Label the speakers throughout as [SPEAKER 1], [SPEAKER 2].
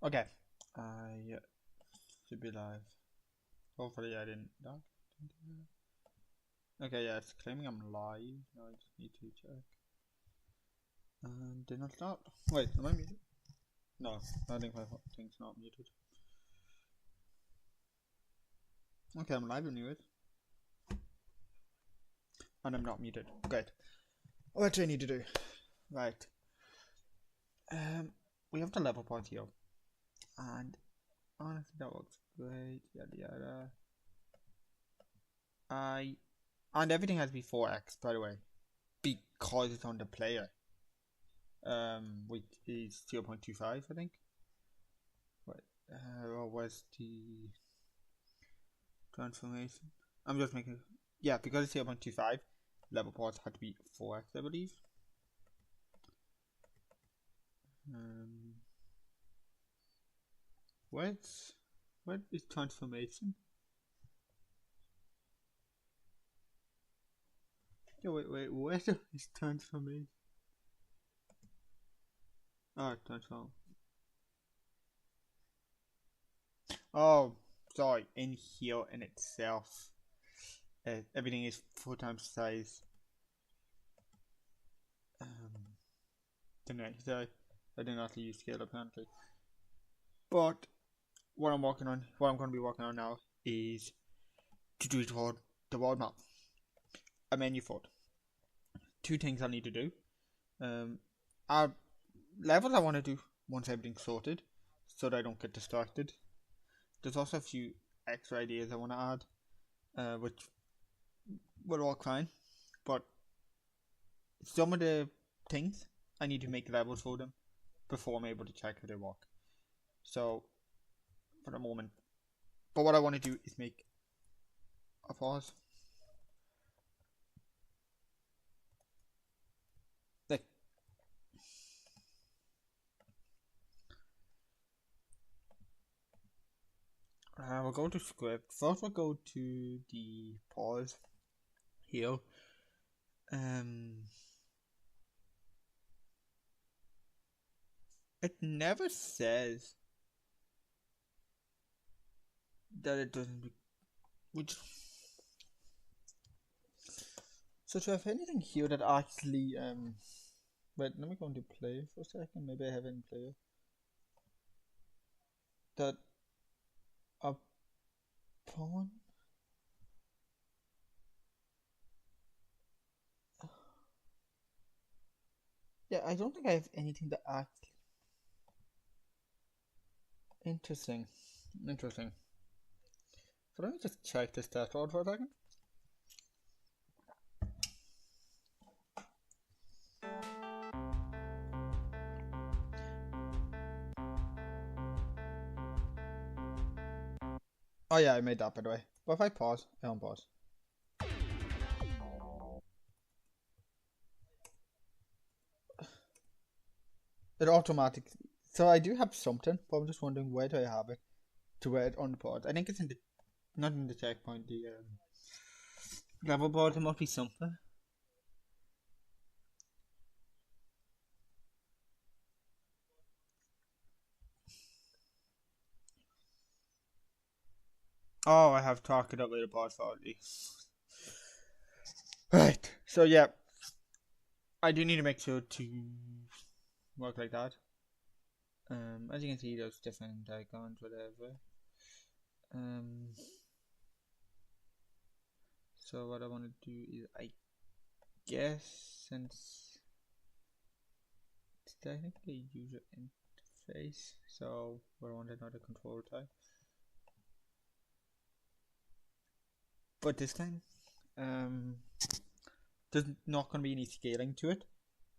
[SPEAKER 1] Okay. I should be live. Hopefully I didn't die. Okay, yeah, it's claiming I'm live. Now I just need to check. And did not start. Wait, am I muted? No, I think my thing's not muted. Okay, I'm live anyways. And I'm not muted. Great. What do I need to do? Right. We have the level part here. And honestly that works great. Yada yada. And everything has to be 4x by the way. Because it's on the player. Which is 0.25 I think. What what was the transformation? I'm just making, yeah, because it's 0.25, level parts had to be 4x I believe. What is transformation? Yeah, wait, what is transformation? Oh, transform. Oh, sorry, in here in itself, everything is 4 times size. The next I did not use scale apparently. But what I'm going to be working on now is to do the world map. A menu for it. Two things I need to do. Our levels I want to do once everything's sorted, so that I don't get distracted. There's also a few extra ideas I want to add, which will work fine, but some of the things I need to make levels for them before I'm able to check if they work. So, for the moment, but what I want to do is make a pause. Like, we'll go to script. First, we'll go to the pause here. It never says that it doesn't. Which, so do I have anything here that actually wait, let me go into play for a second. Maybe I have it in player. That upon yeah, I don't think I have anything that actually interesting. Interesting. So let me just check this stat for a second. Oh yeah, I made that by the way. But if I pause, I unpause. It automatically. So I do have something, but I'm just wondering where do I have it to where it unpause. I think it's in the not in the checkpoint. The level board. There must be something. Oh, I have talked it up with the pause already. Right. So yeah, I do need to make sure to work like that. As you can see, there's different icons, whatever. So what I want to do is, I guess, since it's technically a user interface, so we want another control type. But this time, there's not going to be any scaling to it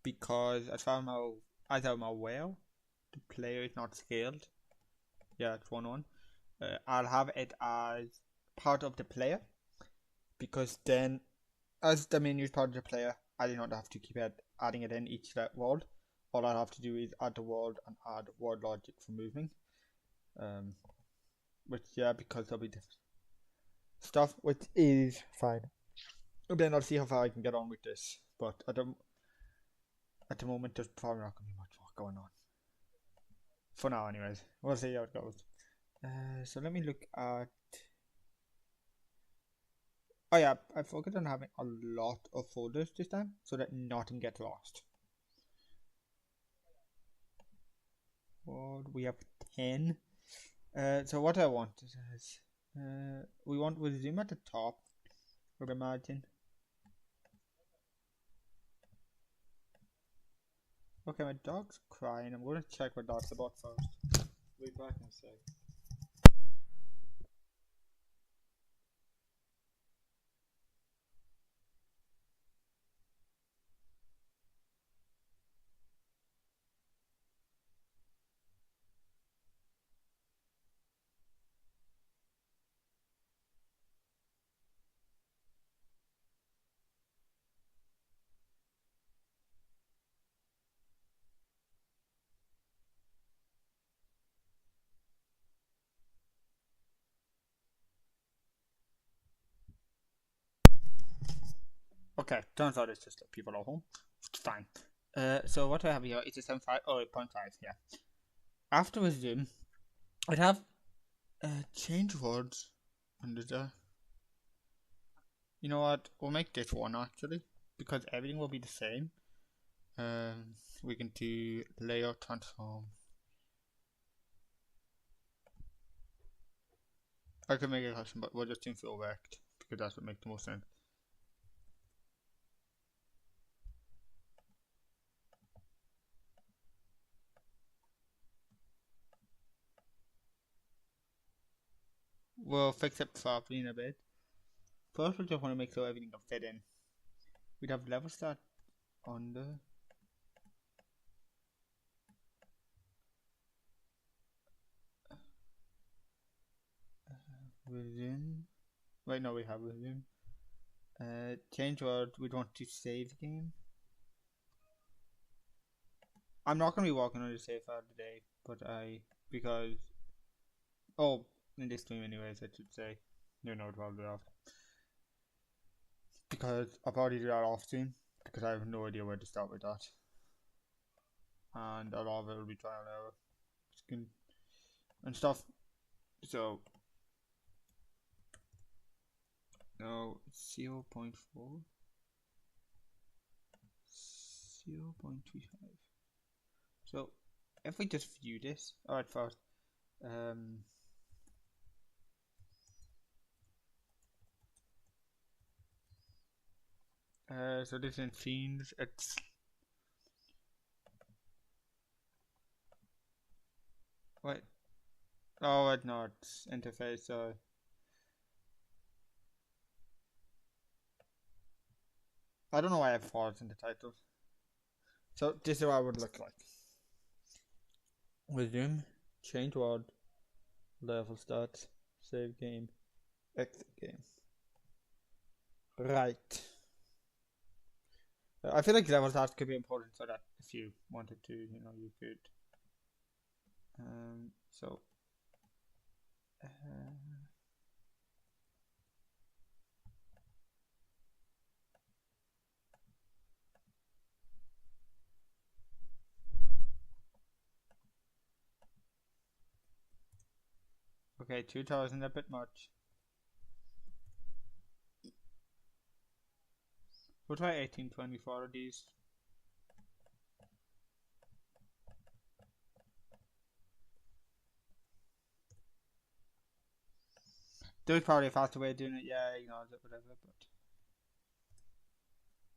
[SPEAKER 1] because as I'm aware, the player is not scaled. Yeah, it's 1-1. I'll have it as part of the player because then, as the menu is part of the player, I do not have to keep adding it in each world. All I have to do is add the world and add word logic for moving. Which yeah, because there'll be different stuff, which is fine. Then I'll see how far I can get on with this. But at the moment, there's probably not going to be much more going on. For now, anyways. We'll see how it goes. So let me look at. Oh yeah, I focused on having a lot of folders this time so that nothing gets lost. What we have 10. So what I want is we want with zoom at the top of the margin. Okay, my dog's crying. I'm gonna check what that's about first. Wait back and say. Okay, turns out it's just like people at home. It's fine. So what I have here is a 7.5 or 0.5, yeah. After the zoom, I'd have change words under there. You know what? We'll make this one actually because everything will be the same. We can do layout transform. I could make a custom, but we'll just do full rect because that's what makes the most sense. We'll fix it properly in a bit. First, we just want to make sure everything can fit in. We'd have level start under. Within. Wait, no, we have within. Change word. We want to save game. I'm not going to be working on the save file today, but because. Oh, in this stream, anyways, I should say. You know, probably off. Because I'll probably do that off stream because I have no idea where to start with that. And a lot of it will be trial and error and stuff. So no 0.4 0.35. So if we just view this, alright first. So this is in scenes, it's wait. Oh wait, no, it's interface, so I don't know why I have faults in the title. So this is what it would look like. Resume, change word, level start, save game, exit game. Right. I feel like level start could be important so that if you wanted to, you know, you could. So. Okay, 2000 a bit much. We'll try 1824 of these. There's probably a faster way of doing it, yeah, you know, whatever,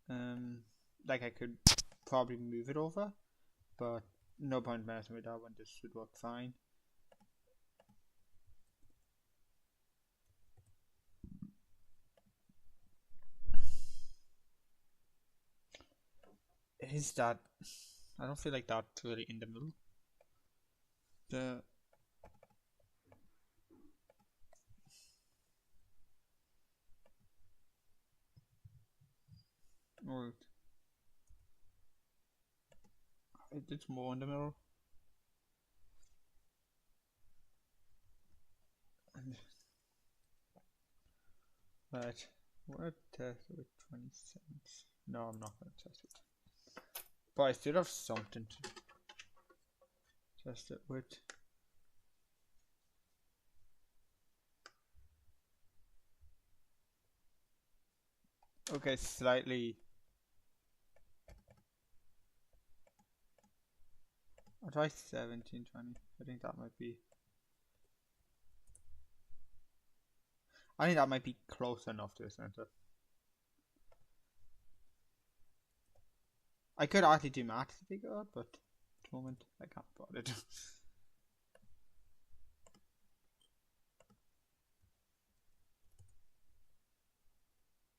[SPEAKER 1] but like I could probably move it over, but no point messing with that one, this should work fine. Is that, I don't feel like that's really in the middle. Or it's more in the middle. Right, what test with 20 cents? No, I'm not gonna test it. But I still have something to Just it with. Okay, slightly. I'll try 1720. I think that might be. I think that might be close enough to the center. I could actually do maths to figure out, but at the moment I can't bother it.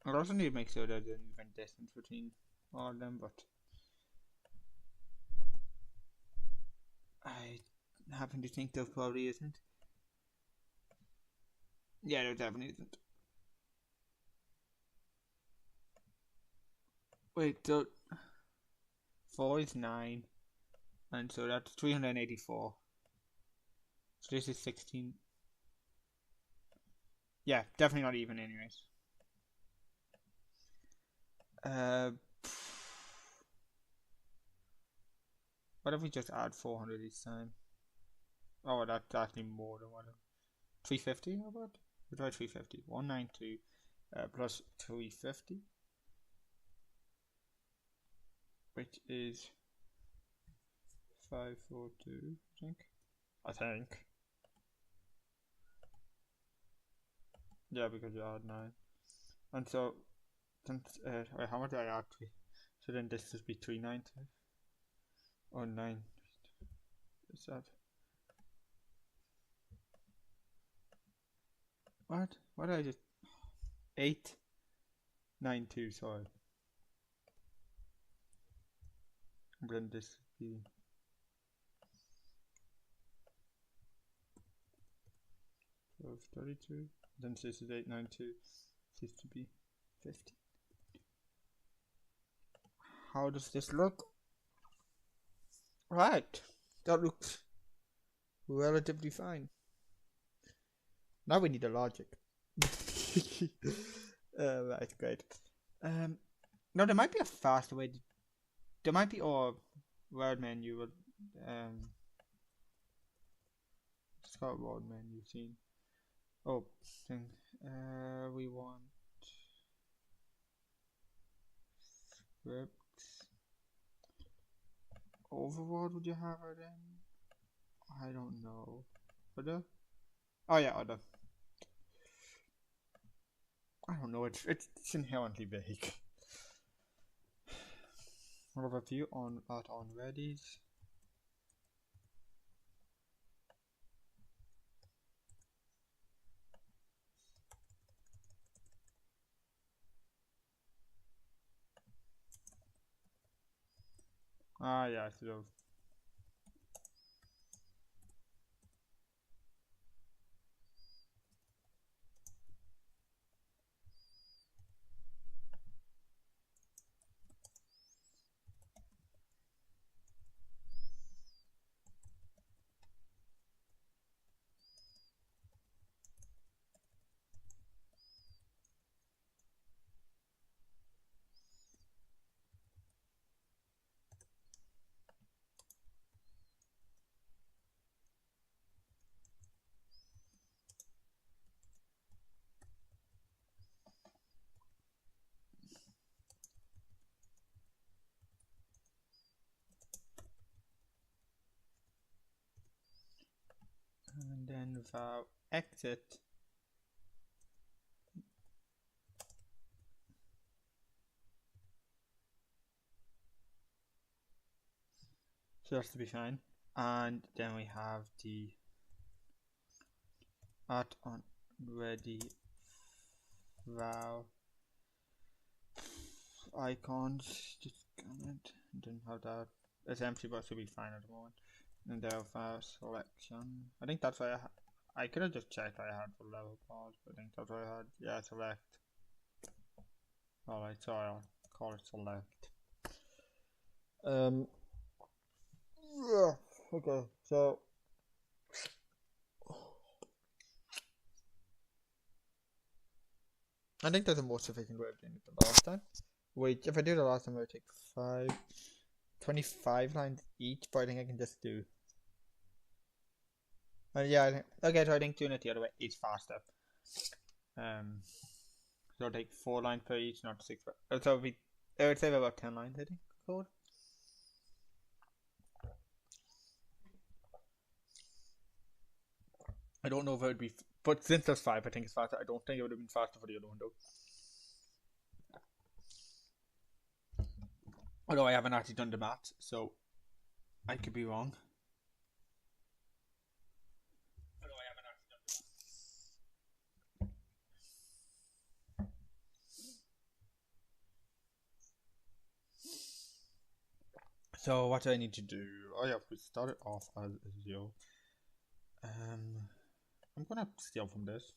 [SPEAKER 1] I also need to make sure there's an even distance between all of them, but I happen to think there probably isn't. Yeah, there definitely isn't. Wait, so 4 is 9, and so that's 384. So this is 16. Yeah, definitely not even, anyways. What if we just add 400 each time? Oh, that's actually more than what. 350, how about? We try 350. 192 plus 350, which is 542, I think. Yeah, because you add 9. And so, since, wait, how much do I add? So then this should be 390. Or 9. Is that? What? What did I just? 892, sorry. And then this would be 1232. Then this is 892. This to be 50. How does this look? Right, that looks relatively fine. Now we need a logic. Right, great. No, there might be a faster way. There might be, or word menu would it's got word menu scene. Oh, thing. We want scripts. Overword, would you have it in? I don't know. Other? Oh yeah, other. I don't know. It's inherently vague. What about you on readies? Ah yeah, so and then without exit. So that's to be fine. And then we have the art on ready wow icons. Just comment. Didn't have that. It's empty, but should be fine at the moment. And there file selection. I think that's why I could have just checked I had for level bars, but I think that's what I had. Yeah, select. Alright, so I'll call it select. Yeah, okay, so I think there's a more sufficient way of doing it than last time. Wait, if I do the last time, I would take 25 lines each, but I think I can just do Yeah, okay, so I think doing it the other way is faster. So it'll take 4 lines per each, not 6. So it would save about 10 lines, I think, code. I don't know if it would be, but since there's 5, I think it's faster. I don't think it would have been faster for the other one though. Although I haven't actually done the math, so I could be wrong. So what do I need to do? Oh yeah, we started off as 0. I'm gonna steal from this.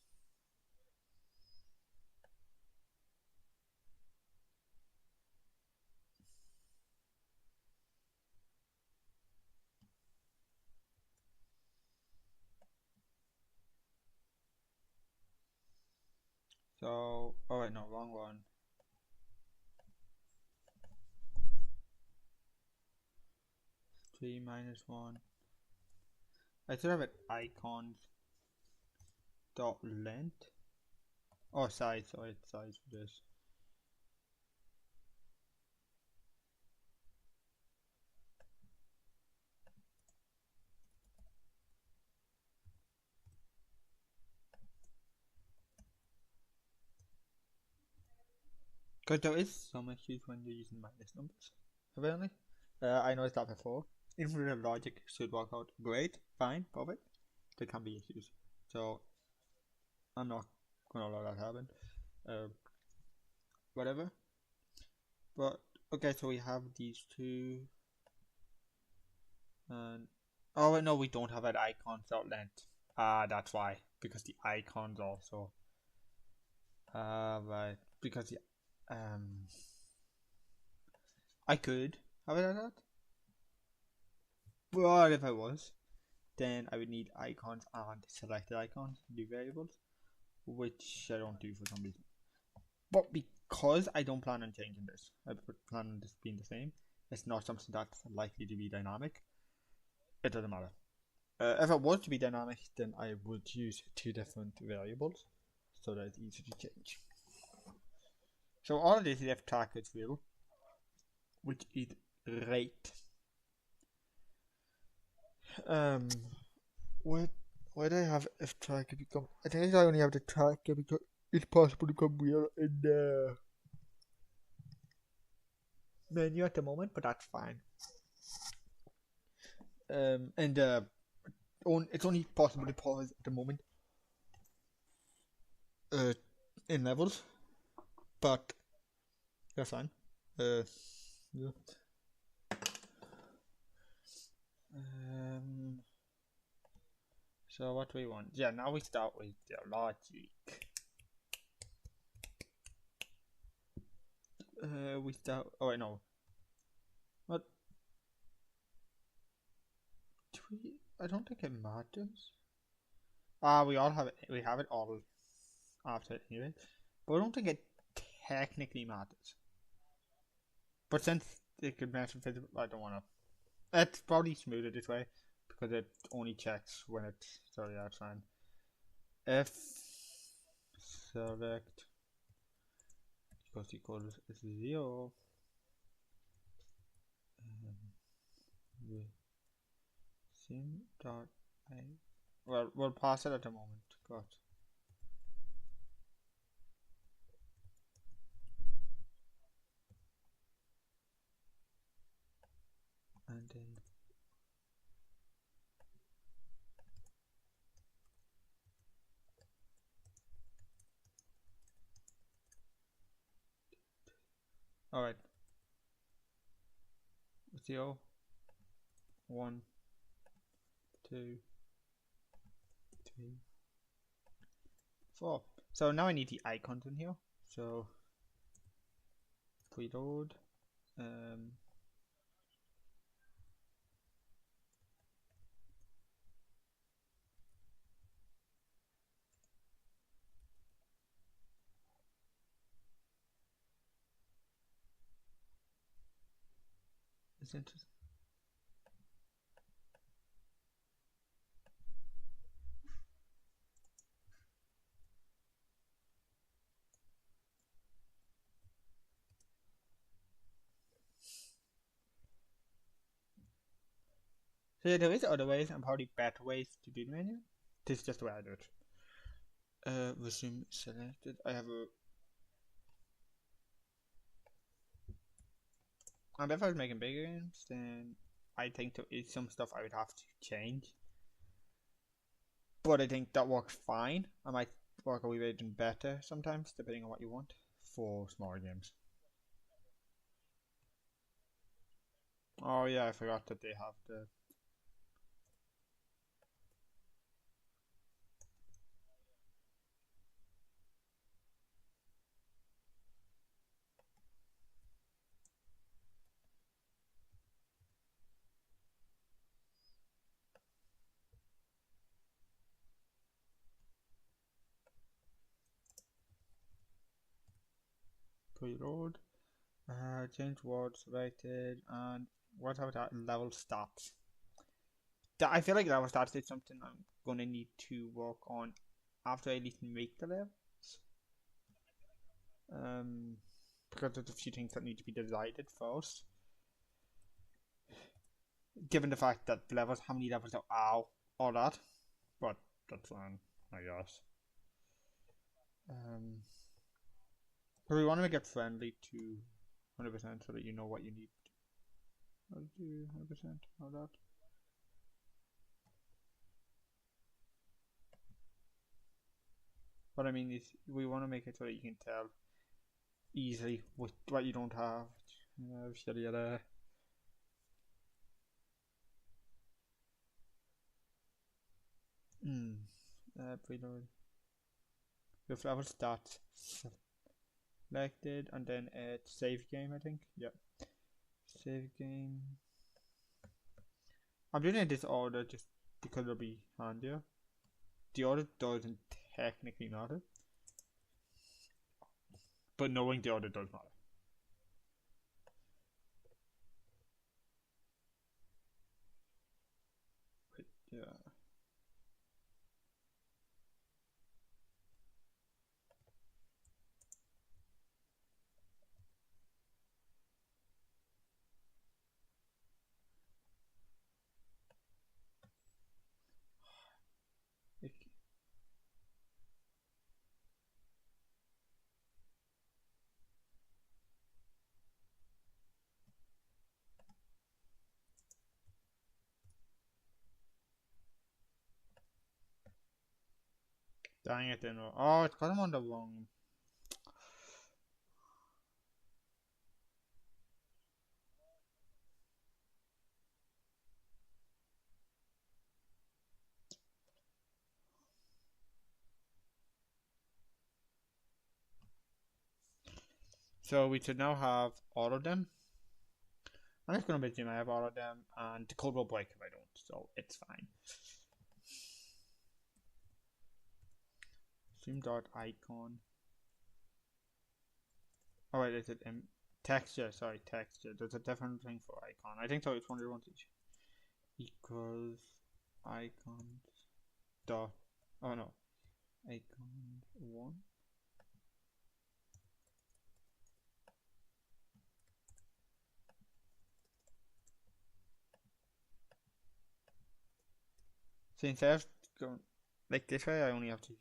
[SPEAKER 1] So, oh wait, no, wrong one. Three minus one. I still have it icons dot length. Oh, size. Sorry, size for this. Because there is some issues when you're using minus numbers. Apparently, I noticed that before. Infinite logic should work out great, fine, perfect. There can be issues, so I'm not gonna allow that to happen. Uh, Whatever. But okay, so we have these two, and oh wait, no, we don't have an icon dot length. That's why, because the icons also. Right, because the I could have it like that, but if I was, then I would need icons and selected icons, the variables, which I don't do for some reason. But because I don't plan on changing this, I plan on this being the same. It's not something that's likely to be dynamic. It doesn't matter. If it was to be dynamic, then I would use 2 different variables so that it's easy to change. So all of this is if target field, which is rate. Um, what why do I have if target become? I think I only have the target because it's possible to become real in the menu at the moment, but that's fine. And it's only possible to pause at the moment. In levels, but that's fine. Yeah. Um. So what do we want? Yeah, now we start with the logic. We start. Oh wait, no. What? Do we? I don't think it matters. We all have it. We have it all after it anyway. But I don't think it technically matters. But since it could mention physical, I don't want to. It's probably smoother this way because it only checks when it's. Sorry, that's fine. If select equals 0, the sim dot I. Well, we'll pass it at the moment. Got. And then all right. 0, 1, 2, 3, 4. So now I need the icons in here. So preload. It's interesting. Yeah, there is other ways and probably better ways to do the menu. This is just the way I do it. Resume selected. I have a. And if I was making bigger games, then I think there is some stuff I would have to change. But I think that works fine. I might work a wee bit better sometimes, depending on what you want for smaller games. Oh yeah, I forgot that they have the. Preload. Change words selected and what about that level stats? I feel like level stats is something I'm gonna need to work on after I at least make the levels. Um, because there's a few things that need to be decided first. Given the fact that the levels, how many levels there are, all that, but that's fine, I guess. Um, but we want to make it friendly to 100% so that you know what you need. I'll do 100% of that. What I mean is, we want to make it so that you can tell easily what you don't have. Yada yada. Hmm. Preload. Your level starts selected and then save game, I think. Yep. Save game. I'm doing it in this order just because it'll be handier. The order doesn't technically matter, but knowing the order does matter. Yeah. Dang it, then. Oh, it's got him on the wrong. So we should now have all of them. I'm just gonna mention I have all of them, and the code will break if I don't, so it's fine. Zoom dot icon. Oh wait, is it texture? Sorry, texture. There's a different thing for icon. I think so. It's one of the equals icons dot. Oh no, icon one. So instead of going like this way, I only have to.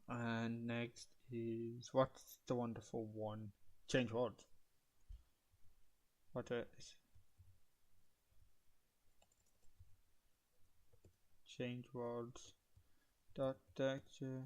[SPEAKER 1] And next is what's the wonderful one? Change words. What is change words dot texture.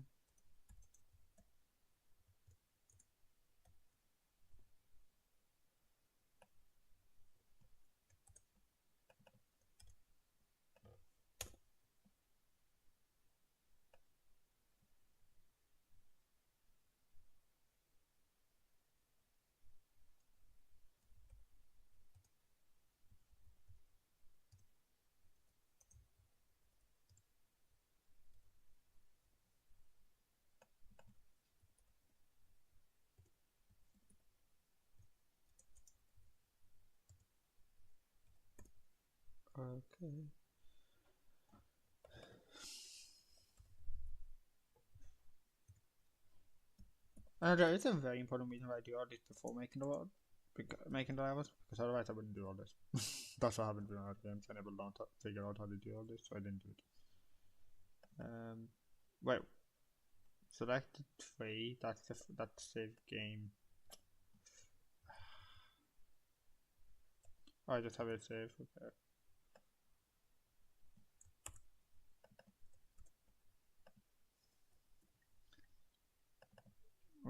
[SPEAKER 1] Okay. There is a very important reason why I do all this before making the world making drivers, because otherwise I wouldn't do all this. That's what I haven't done out games. I never learned to figure out how to do all this, so I didn't do it. Wait, selected 3. That's save game. Oh, I just have it saved. Okay.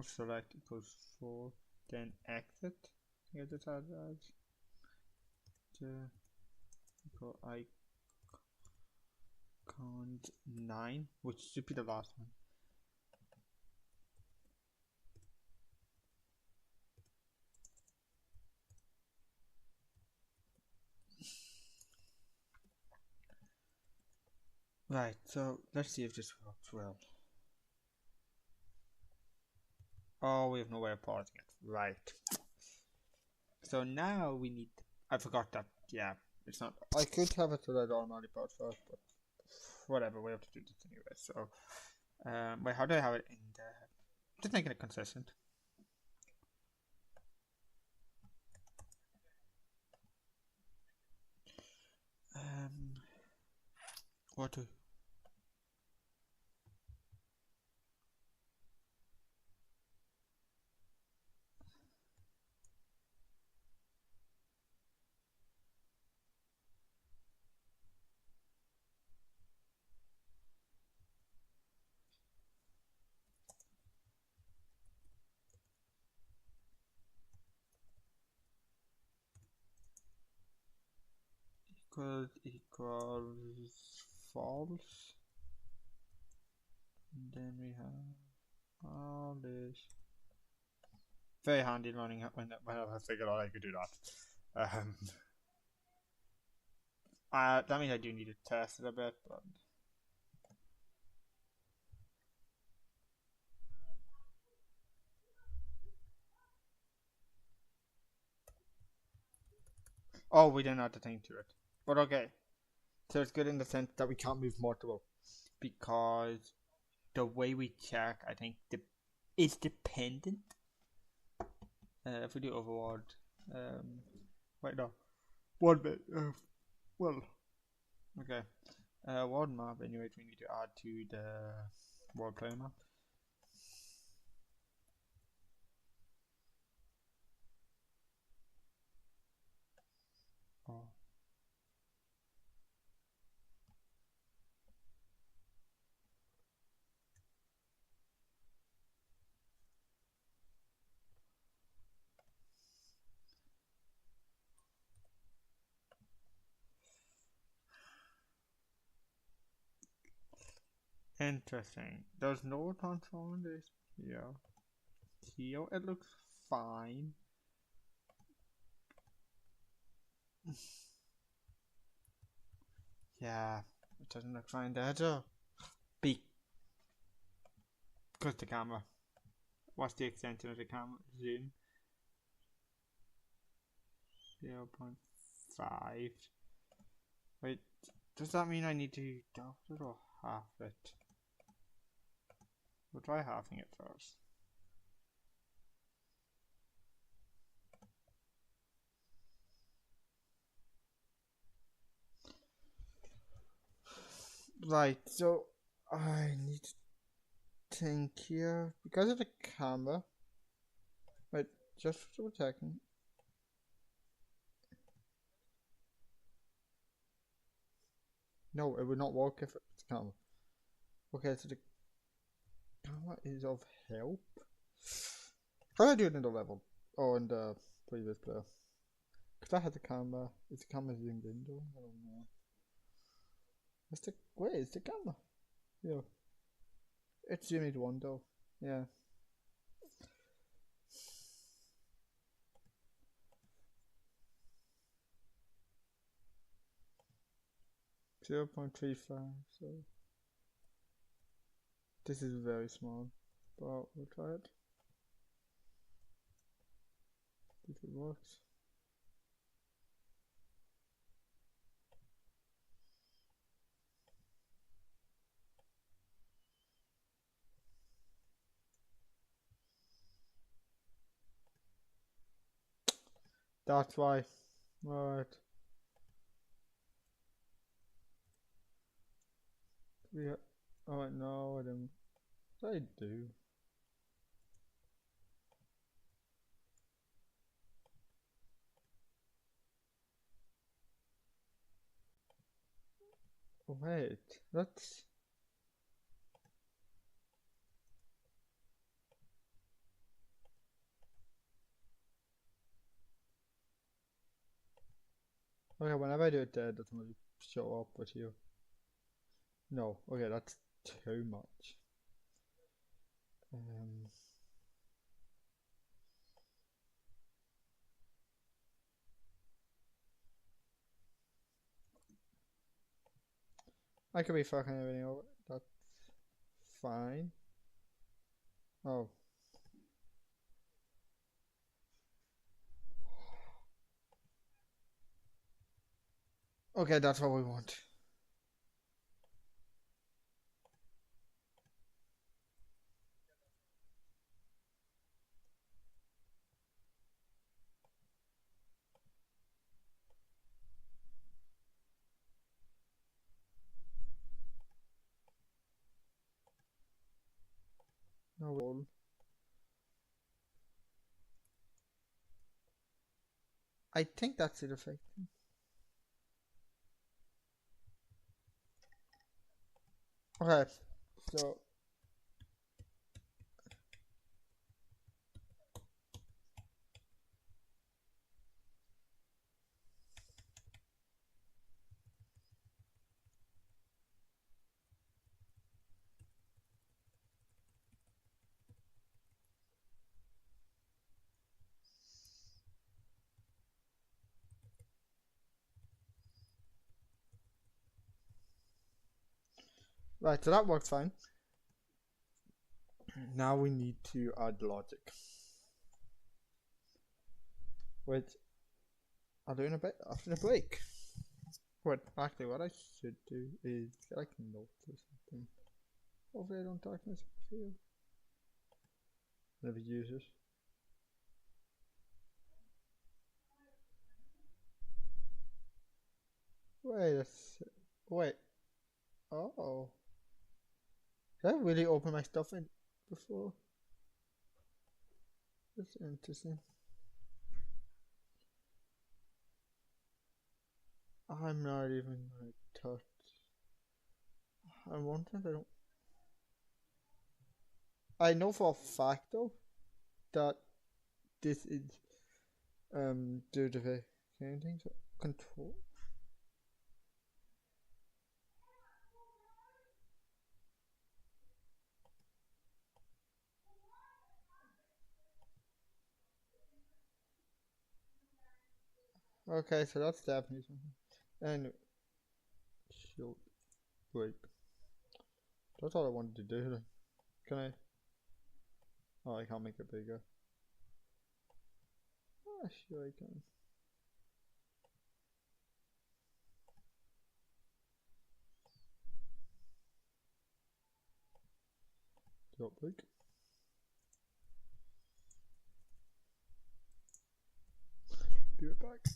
[SPEAKER 1] Select equals 4, then exit. I just had that. Equal icon 9, which should be the last one. Right, so let's see if this works well. Oh, we have no way of pausing it. Right. So now we need. I forgot that. Yeah, it's not. I could have it so that it automatically pause first, but whatever. We have to do this anyway. So, wait, how do I have it in there? Just making it consistent. What to? Equals false. And then we have all this. Very handy learning when I figured out I could do that. That means I do need to test it a bit, but oh, we didn't have to think to it. But okay, so it's good in the sense that we can't move multiple because the way we check, I think, is dependent. If we do overword, wait no, one bit. Well, okay. World map. Anyway, we need to add to the world player map. Oh. Interesting. There's no control in this. Yeah. Here it looks fine. Yeah, it doesn't look fine there too. Because the camera. What's the extension of the camera? Zoom. 0.5. Wait, does that mean I need to double it or half it? We'll try halving it first. Right, so I need to think here because of the camera. Wait, just for a second. No, it would not work if it's camera. Okay, so the camera is of help. How do I do it in the level? Oh, in the previous player. Because I had the camera. Is the camera zoomed in though? I don't know. Where is the camera? Yeah. It's zoomed to 1 though. Yeah. .35, so this is very small, but we'll try it. If it works. That's why. Alright. Yeah. Oh no, I didn't. What did I do? Wait, that's. Okay, whenever I do it there, it doesn't really show up with you. No, okay, that's too much. I could be fucking everything over. That's fine. Oh. Okay, that's what we want. No roll. I think that's it affecting. Okay, so right, so that works fine. Now we need to add logic, which I'll do in a bit after the break. What actually what I should do is get like notes or something. Hopefully I don't talk myself here. Never use it. Wait. Oh. Did I really open my stuff in before? That's interesting. I'm not even gonna touch. I'm wondering if I don't. I know for a fact though that this is due to the anything so control. Okay, so that's definitely something. And shoot, wait. That's all I wanted to do. Then. Can I? Oh, I can't make it bigger. Ah, sure I can. Drop big. Be right back.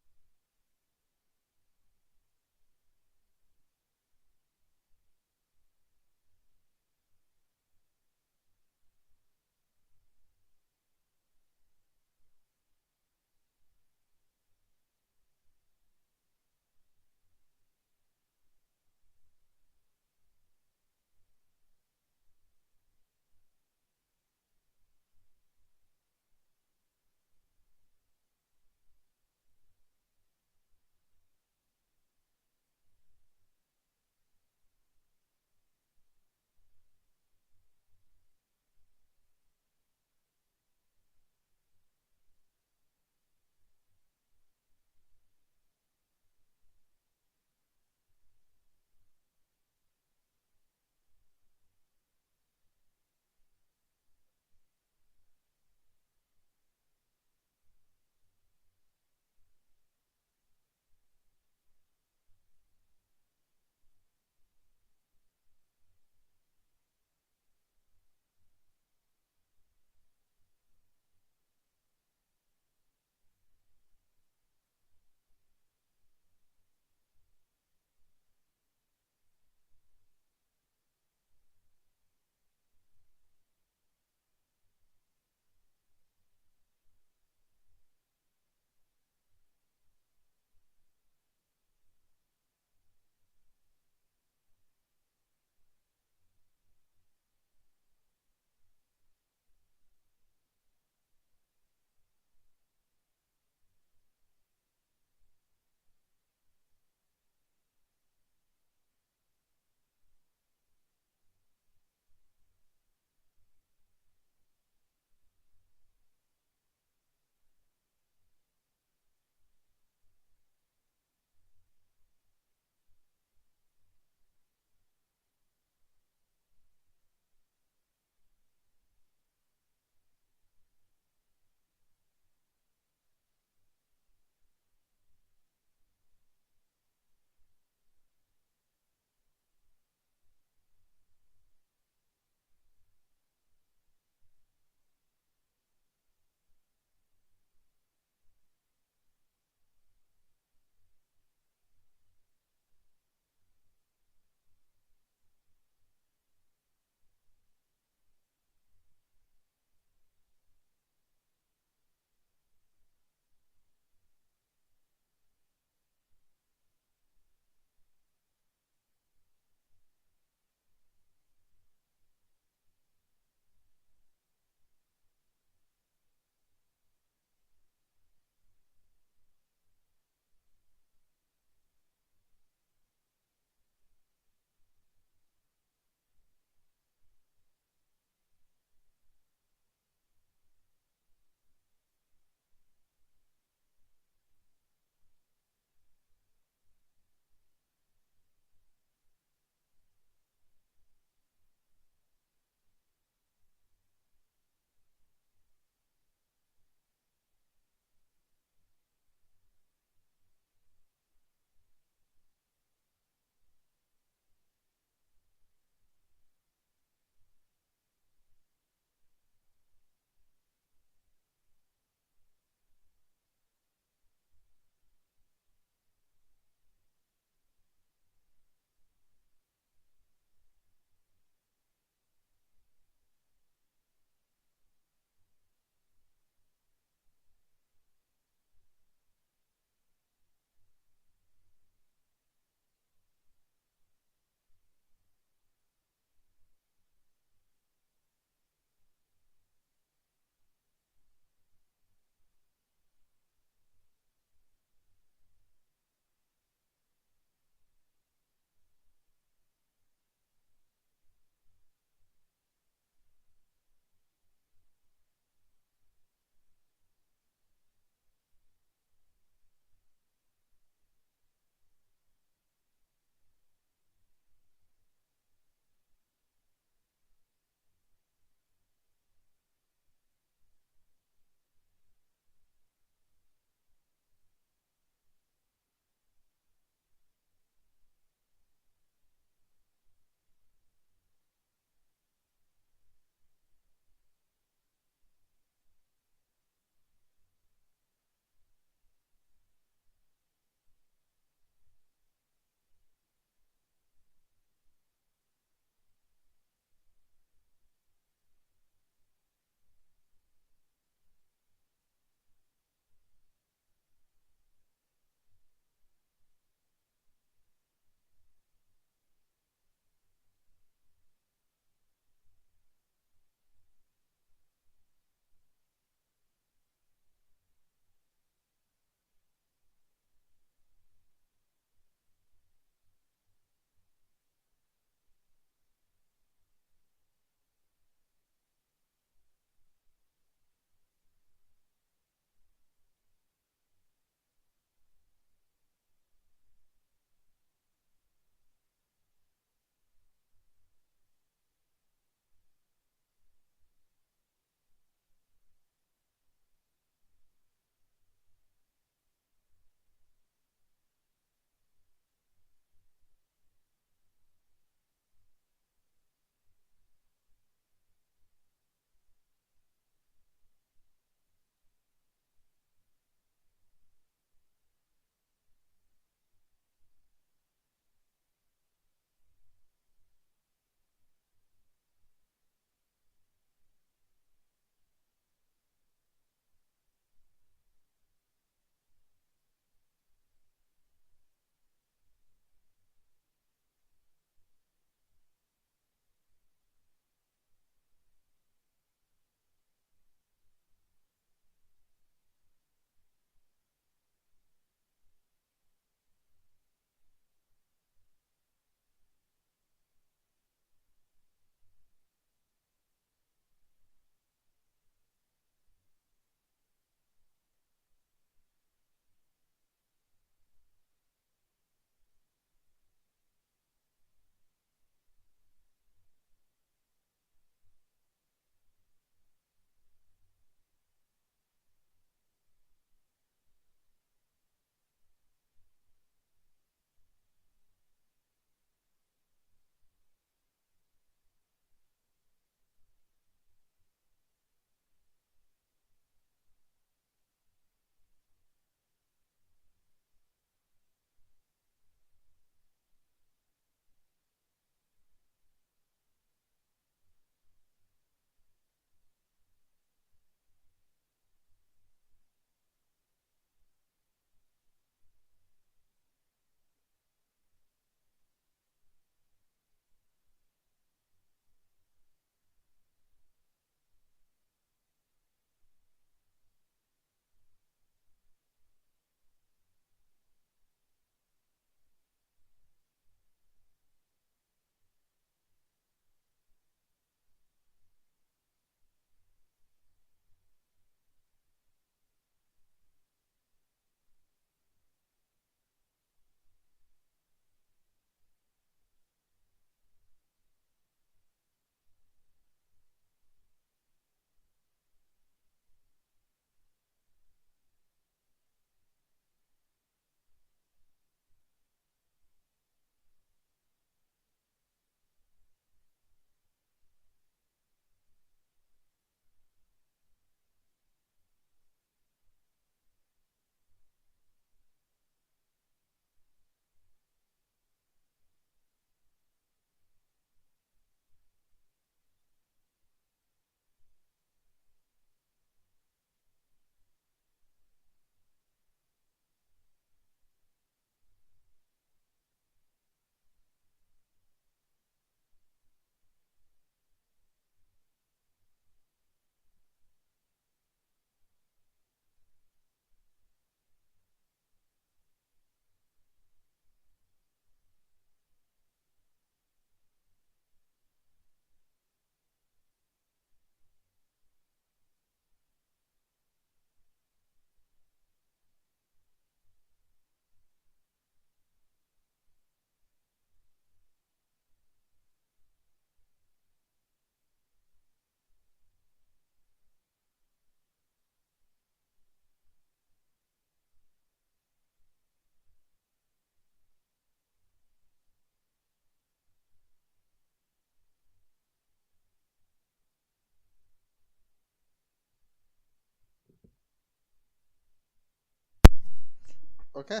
[SPEAKER 1] Okay,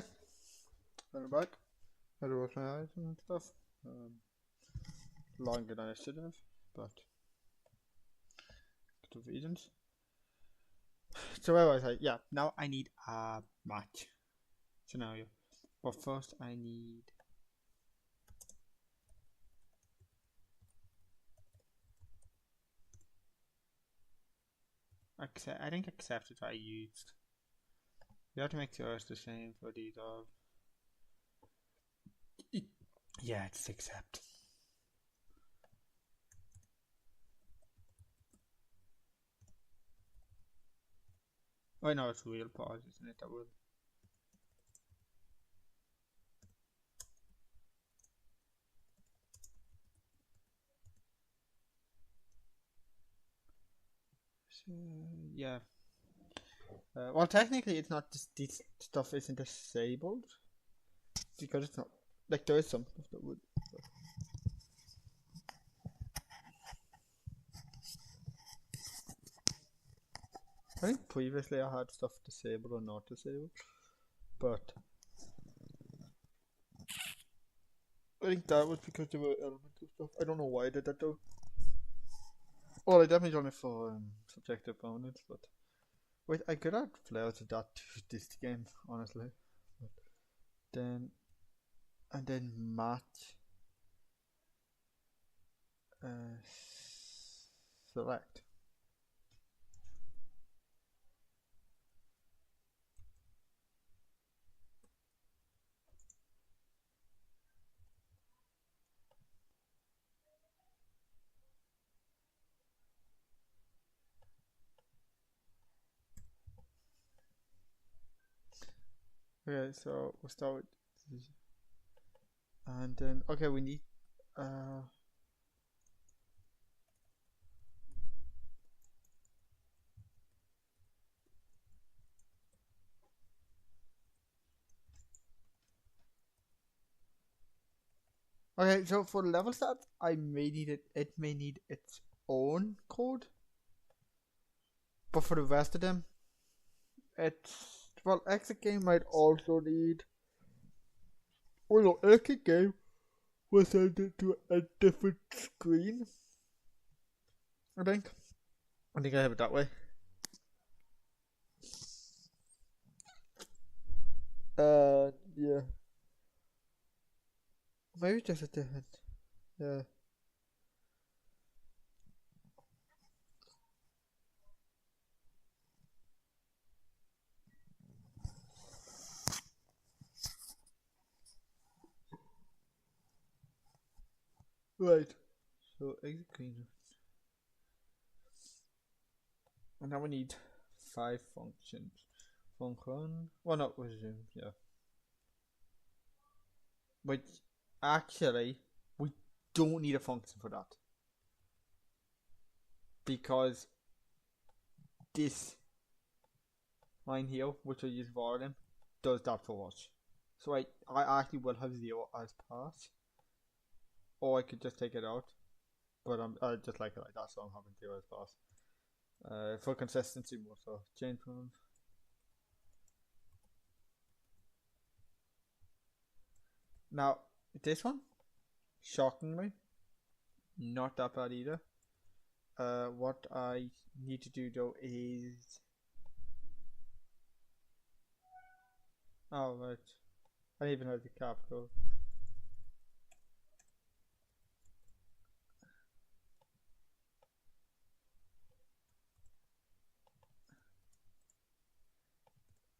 [SPEAKER 1] I'm back. I had to wash my eyes and stuff. Longer than I should have, but good reasons. So where was I? Yeah, now I need a match scenario. But first I need accept. I think accept is what I used. You have to make sure it's the same for these all. Yeah, it's accept. Oh no, it's real pause, isn't it? That will. So, yeah. Well, technically, it's not. This stuff isn't disabled because it's not. Like there is some stuff that would. I think previously I had stuff disabled or not disabled, but I think that was because there were elements of stuff. I don't know why I did that though. Well, I definitely done it for subjective bonus, but wait, I could add flair to that to this game, honestly. But then and then match uh, select. Okay, so we'll start with this. And then okay, we need uh okay, so for level stat I may need it may need its own code. But for the rest of them it's well exit game might also need oh no, exit game was sent it to a different screen. I think. I think I have it that way. Yeah. Maybe just a different. Yeah. Right. So exit screen. And now we need 5 functions. Function. Well, not resume. Yeah. But actually, we don't need a function for that because this line here, which I use for them, does that for us. So I actually will have 0 as pass, or I could just take it out. But I just like it like that, so I'm having 0 as pass. For consistency more so. Change from now this one, shockingly, not that bad either. What I need to do though is oh right, I even have the capital.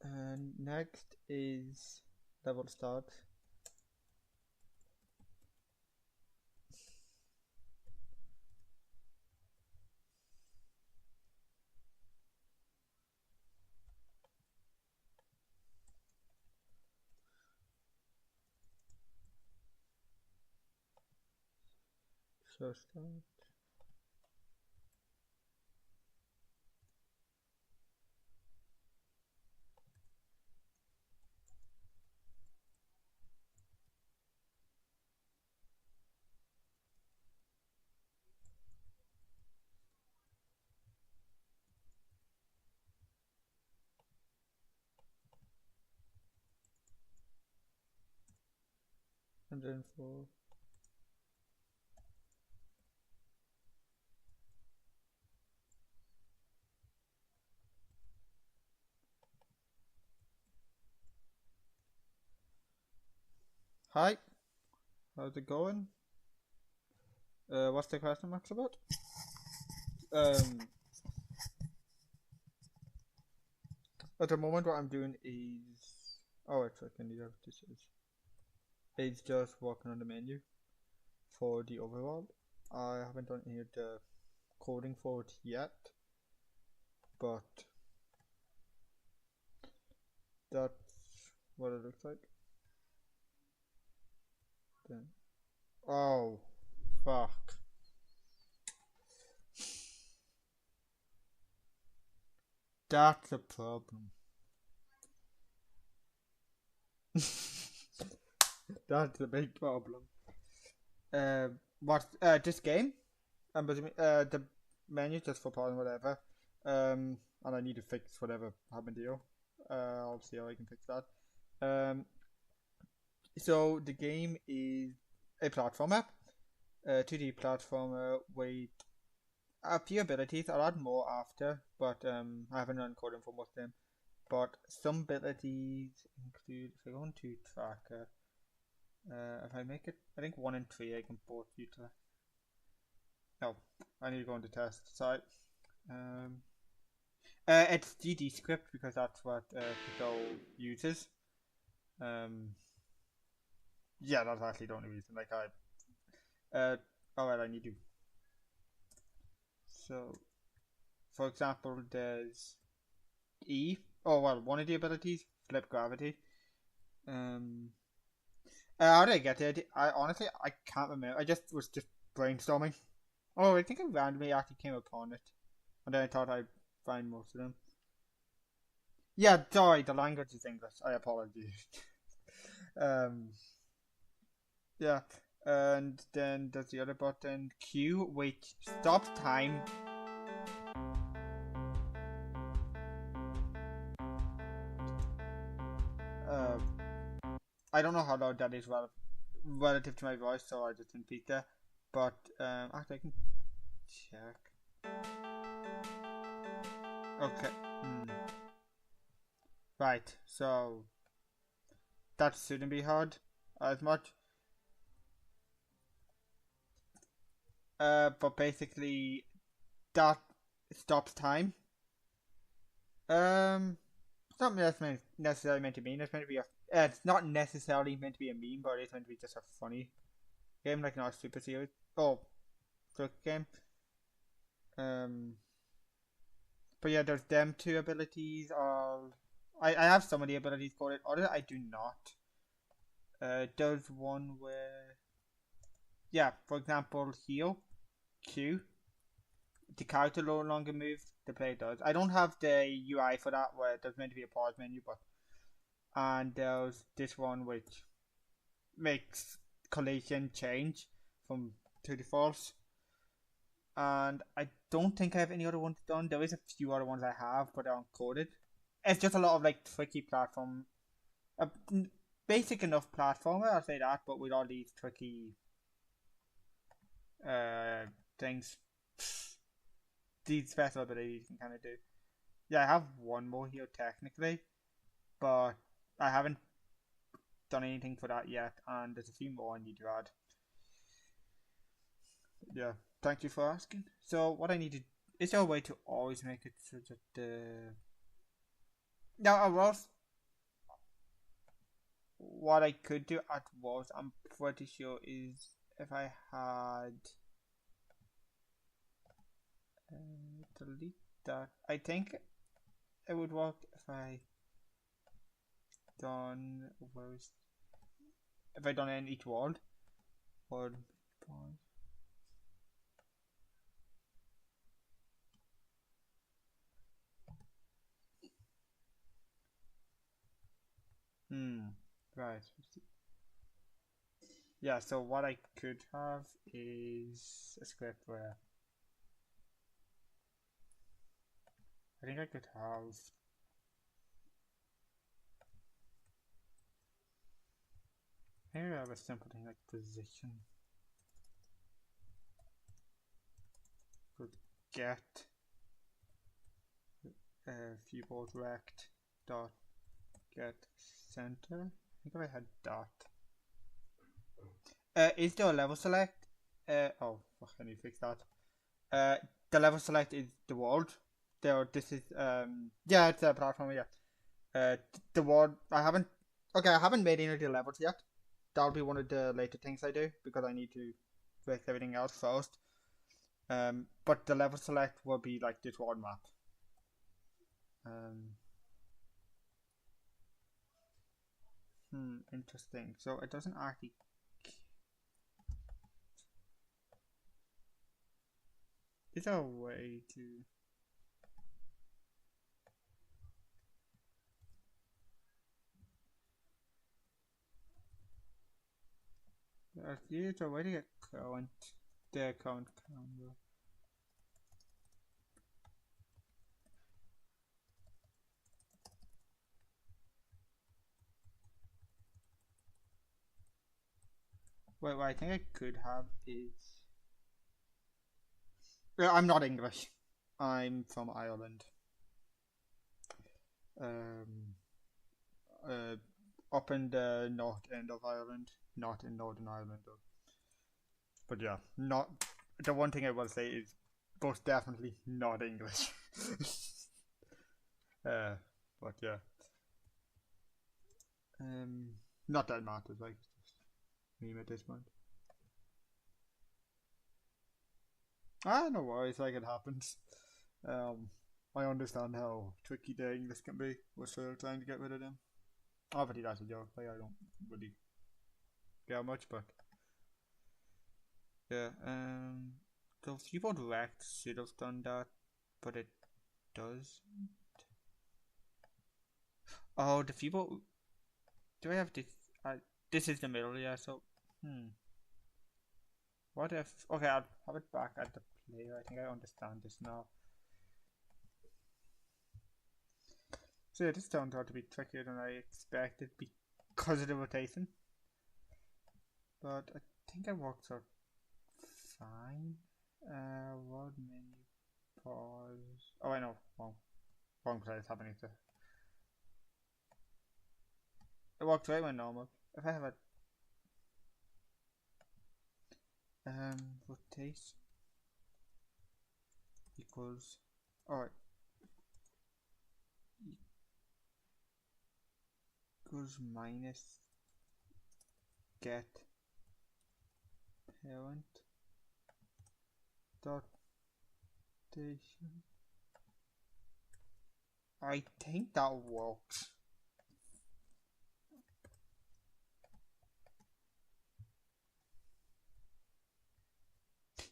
[SPEAKER 1] And next is level start. So start. And then for hi, how's it going? What's the question marks about? Um, at the moment, what I'm doing is it's like I what this is. It's just working on the menu for the overall. I haven't done any of the coding for it yet, but that's what it looks like. Then, oh, fuck. That's a problem. That's a big problem. What this game? But the menu just for pausing whatever. And I need to fix whatever happened here. I'll see how I can fix that. So the game is a platformer, 2D platformer with a few abilities. I'll add more after, but I haven't run coding for most of them. But some abilities include, if I go into tracker, if I make it, I think 1 and 3 I can both utilize. No, I need to go into test site. It's GD script because that's what Pico uses. Yeah, that's actually the only reason. Like alright, I need to. So, for example, there's E. Oh well, one of the abilities, flip gravity. How did I get it? I honestly I can't remember. I just was brainstorming. Oh, I think I randomly actually came upon it, and then I thought I'd find most of them. Yeah, sorry, the language is English. I apologize. um, yeah, and then there's the other button Q, which stops time. I don't know how loud that is relative to my voice, so I just didn't peek there. But actually, I can check. Okay. Right. So that shouldn't be hard as much. But basically, that stops time. It's not necessarily meant to mean. It's meant to be a. It's not necessarily meant to be a meme, but it's meant to be just a funny game, like not super serious. Oh, quick game. But yeah, there's them two abilities. I have some of the abilities coded. Other I do not. There's one where, yeah, for example, heal, Q. The character no longer moves. The player does. I don't have the UI for that where there's meant to be a pause menu, but and there's this one which makes collision change from to the false. And I don't think I have any other ones done. There is a few other ones I have, but they're uncoded. It's just a lot of like tricky platform, a basic enough platformer, I'll say that, but with all these tricky things, these special abilities you can kind of do. Yeah, I have one more here technically, but I haven't done anything for that yet, and there's a few more I need to add. Yeah, thank you for asking. So what I need to, is there a way to always make it so that the now I was what I could do at was I'm pretty sure is if I had delete that. I think it would work if I done where's if I done it in each world. World pause. Right. Yeah, so what I could have is a script where I think I could have maybe have a simple thing like position. Could get viewport rect dot get center. I think if I had dot. Is there a level select? Oh, fuck, I need to fix that. The level select is the world. This is yeah, it's a platform. Yeah. The world. I haven't made any of the levels yet. That'll be one of the later things I do because I need to fix everything else first. But the level select will be like this world map. Interesting. So it doesn't actually. Is there a way to? Is there a way to get the current camera? Wait, what I think I could have is. I'm not English. I'm from Ireland. Up in the north end of Ireland, not in Northern Ireland. But yeah, not the one thing I will say is most definitely not English. But yeah, not that matters. Like just meme at this point. No worries. Like it happens. I understand how tricky the English can be. We're still trying to get rid of them. Obviously, that's a joke. Like I don't really care much, but yeah. The keyboard rect should have done that, but it does. Oh, the keyboard. Do I have this? This is the middle, yeah. So, what if? Okay, I'll have it back at the player. I think I understand this now. So yeah, this turned out to be trickier than I expected because of the rotation. But I think it works out fine. World menu pause. Oh, I know. Wrong place happening to. It works right when normal. If I have a rotation equals. Alright. Equals minus get parent dot station. I think that works.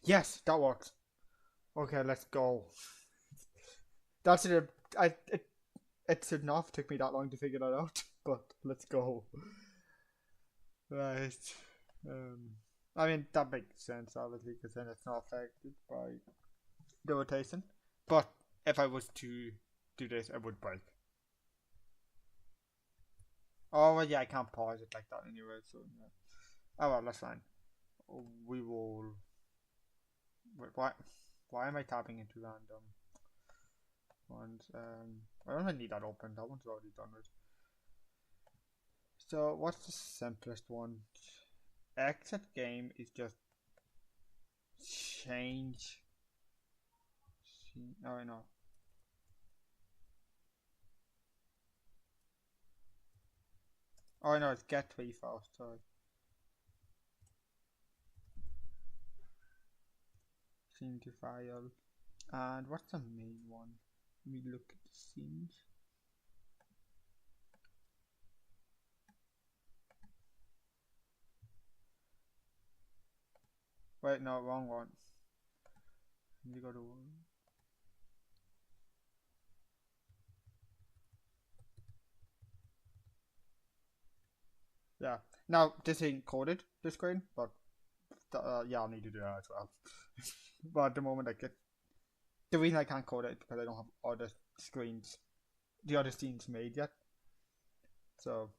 [SPEAKER 1] Yes, that works. Okay, let's go. That's it. It should not have took me that long to figure that out, but let's go. Right. I mean that makes sense obviously because then it's not affected by the rotation. But if I was to do this, it would break. Oh well, yeah, I can't pause it like that anyway. So yeah. Oh well, that's fine. We will. Wait, why? Why am I tapping into random ones? I don't really need that open. That one's already done it. So what's the simplest one? Exit game is just change. Oh, I know. Oh, I know. It's get tree first. Sorry. Scene to file. And what's the main one? Let me look at the scenes. Wait, no, wrong one. Let me go to one. Yeah. Now this ain't coded, the screen, but yeah, I'll need to do that as well. But at the moment, I get the reason I can't code it is because I don't have other screens, the other scenes made yet. So,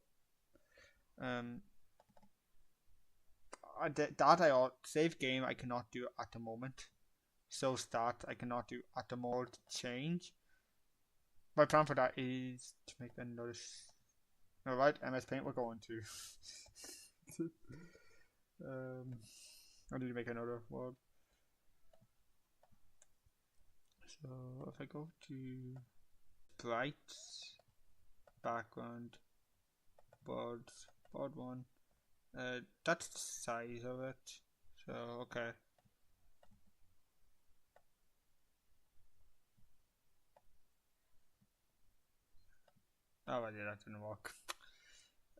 [SPEAKER 1] save game I cannot do at the moment. So start I cannot do at the moment. Change. My plan for that is to make another. Alright, MS Paint we're going to. I need to make another one. So if I go to sprites, background, boards, board one, that's the size of it. So okay. Oh well, yeah, that didn't work.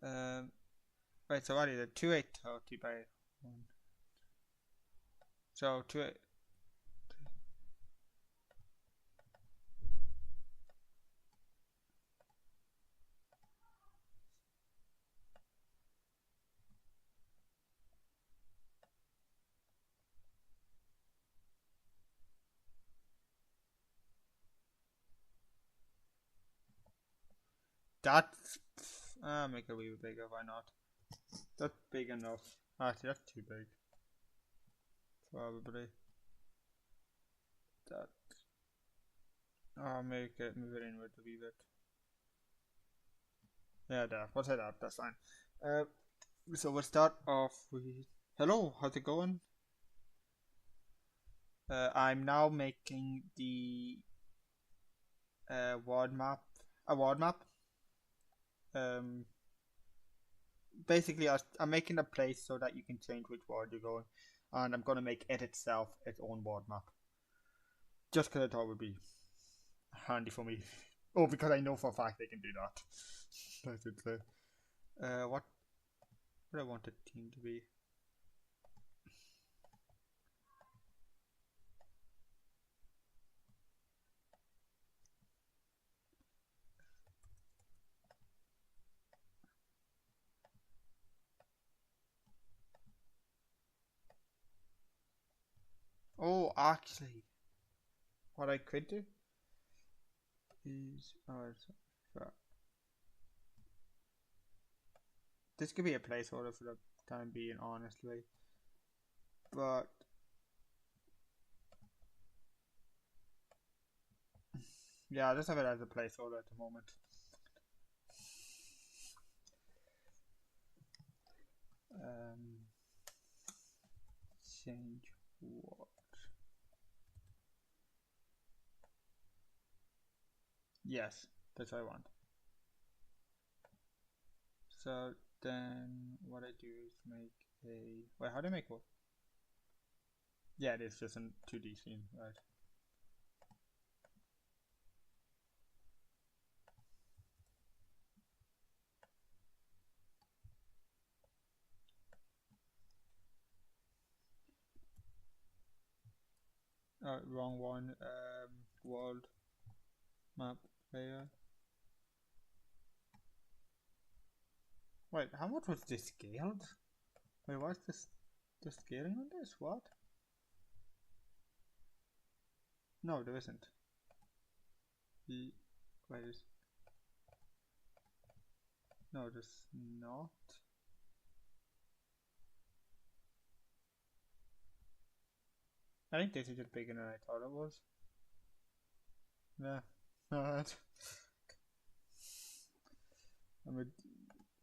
[SPEAKER 1] Right, so what is it? 2830 by 1. So 28. That's make it a wee bit bigger. Why not? That's big enough. Actually, that's too big. Probably. That. I'll move it inward a wee bit. Yeah, there. We'll say that. That's fine. So we'll start off with. Hello, how's it going? I'm now making the ward map. A ward map. Basically, I'm making a place so that you can change which ward you're going, and I'm gonna make it itself its own ward map. Just because I thought it would be handy for me. Oh, because I know for a fact they can do that. I should say. What would I want the team to be? Oh, actually, what I could do is, this could be a placeholder for the time being, honestly. But yeah, I'll just have it as a placeholder at the moment. Change what? Yes, that's what I want. So then what I do is make a. Wait, how do I make what? Yeah, it is just a 2D scene, right? Wrong one. World map layer. Wait, how much was this scaled? Wait, what's this? The scaling on this? What? No, there isn't. Wait, no, there's not. I think this is just bigger than I thought it was. Yeah, not.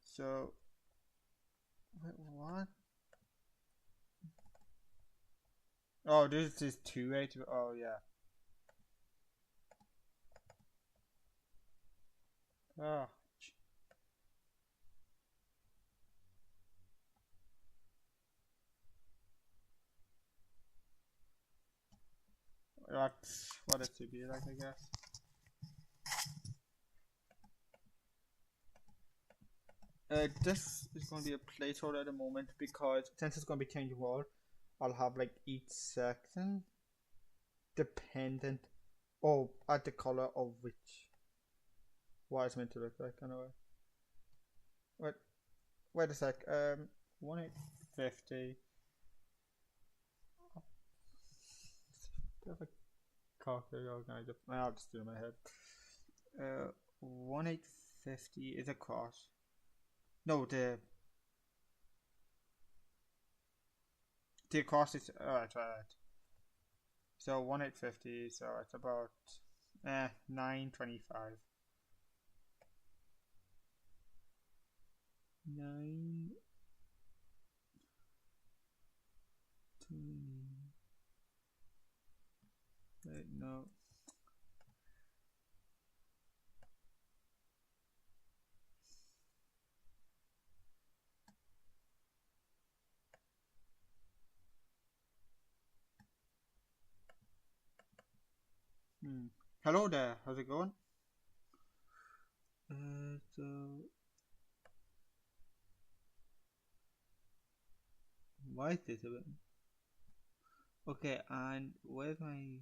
[SPEAKER 1] So, wait, what? Oh, this is 280. Oh, yeah. Oh. That's what it should be like, I guess. This is going to be a placeholder at the moment because since it's going to be changing world, I'll have like each section dependent at the color of which what it's meant to look like anyway. Wait a sec. 1850. Do I have a calculator organizer? I'll just do it in my head. 1850 is across. No, The cost is right. So 1850. So it's about 925. 9 20. Wait, no. Hello there. How's it going? So why is this a bit? Okay, and where's my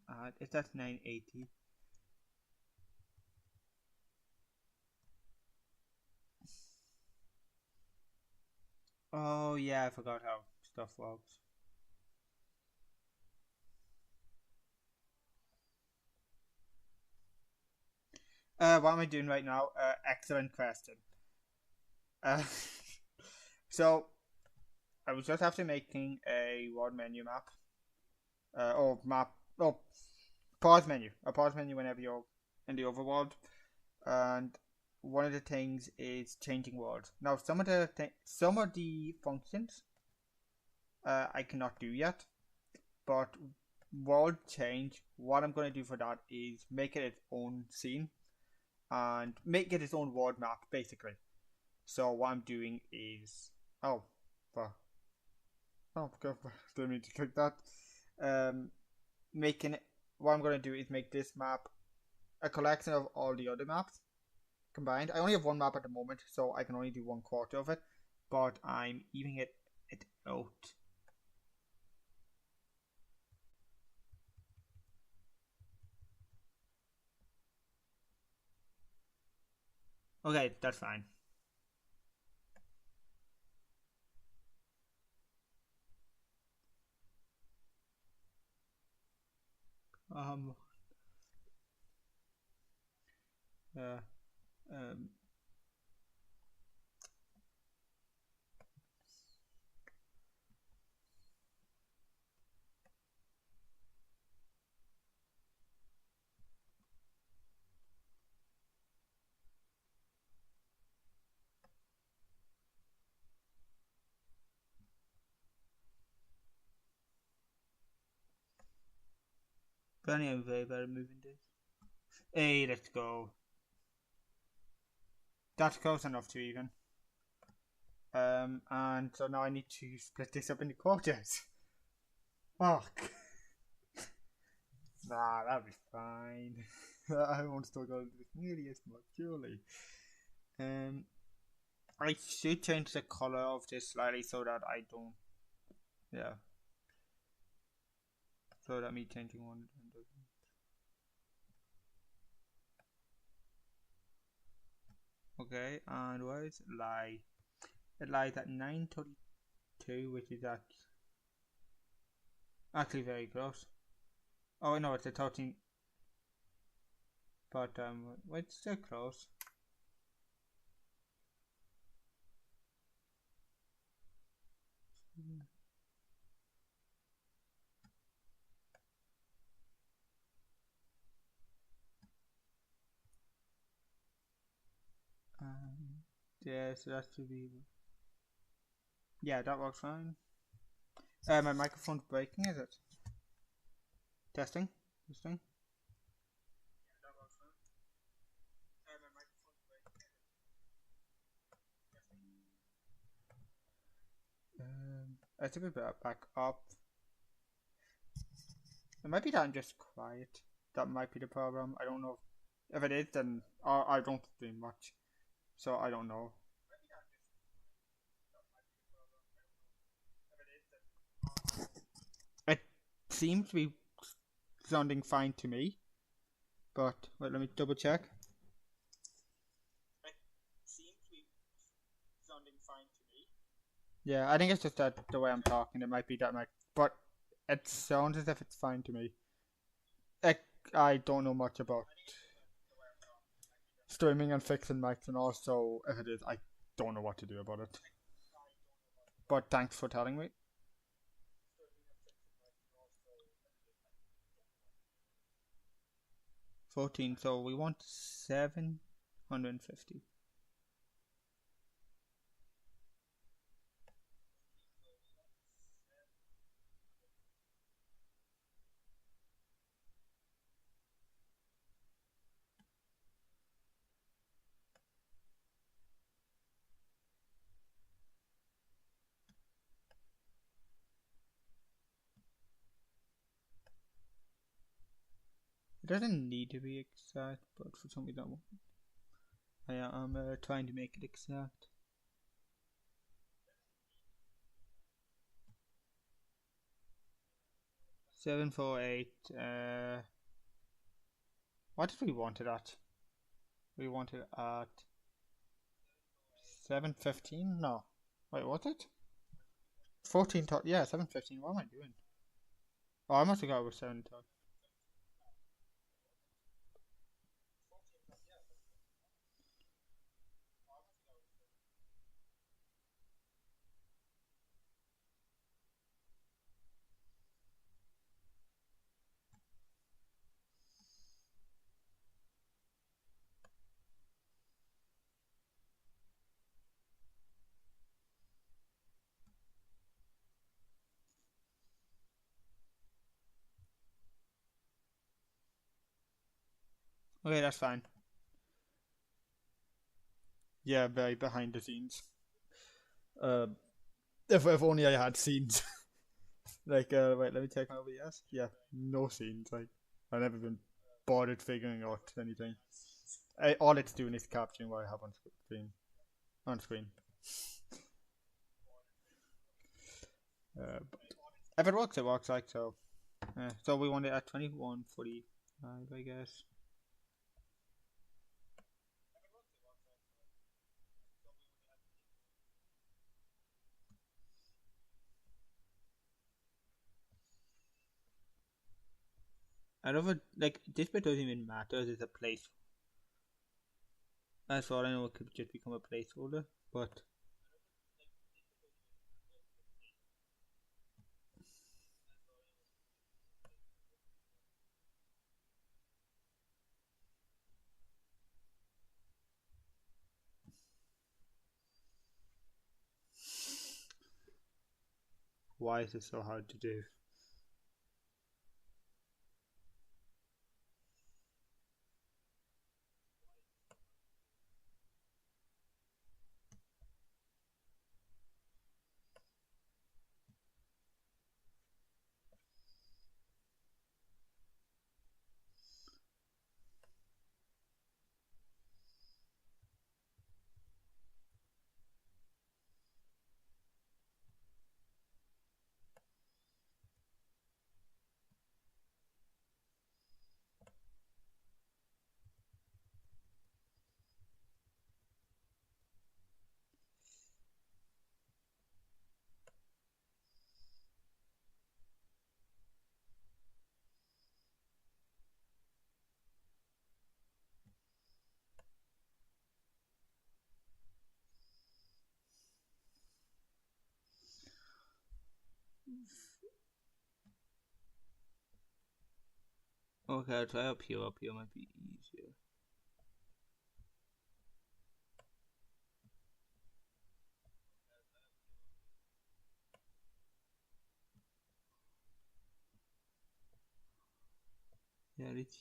[SPEAKER 1] ad? It's at 980. Oh yeah, I forgot how stuff works. What am I doing right now? Excellent question. Uh, so I was just after making a word menu map. Or map. Oh, pause menu. A pause menu whenever you're in the overworld. And one of the things is changing words. Now, some of the functions I cannot do yet, but world change. What I'm going to do for that is make it its own scene and make it its own world map, basically. So what I'm doing is oh, well, oh, didn't mean to click that. Um, making it, what I'm going to do is make this map a collection of all the other maps combined. I only have one map at the moment, so I can only do 1/4 of it, but I'm evening it out. Okay, that's fine. Um, uh, um, Bunny, I'm very bad at moving this. Hey, let's go. That's close enough to even. And so now I need to split this up into quarters. Fuck. Nah, that'll be fine. I won't struggle with nearly as much, surely. Um, I should change the color of this slightly so that I don't. Yeah. So that me changing one doesn't. Okay, and where is it lie? It lies at 932, which is actually very close. Oh no, it's a 13, but it's still close. Yeah, so that should be. Yeah, that works fine. My microphone's breaking, is it? Testing, testing. I think we better back up. It might be that I'm just quiet. That might be the problem. I don't know. If it is, then I don't do much, so I don't know. It seems to be sounding fine to me, but wait, let me double check. It seems to be sounding fine to me. Yeah, I think it's just that the way I'm talking. It might be that but it sounds as if it's fine to me. I don't know much about streaming and fixing mics, and also if it is, I don't know what to do about it. But thanks for telling me. 14, so we want 750. It doesn't need to be exact, but for some reason I am trying to make it exact. 748. What did we want it at? We wanted it at 715? No. Wait, what's it? 14 top. Yeah, 715. What am I doing? Oh, I must have got over 7 top. Okay, that's fine. Yeah, very behind the scenes. Uh, if only I had scenes. Like, wait, let me check my OBS. Yeah, no scenes. Like, I've never been bothered figuring out anything. All it's doing is capturing what I have on screen. On screen. But if it works, it works. Like so. So we want it at 21:45, I guess. I don't know, like this bit doesn't even matter. It's a place. As far as I know, it could just become a placeholder. But why is it so hard to do? Okay, I'll try up here. Up here might be easier. Yeah, it's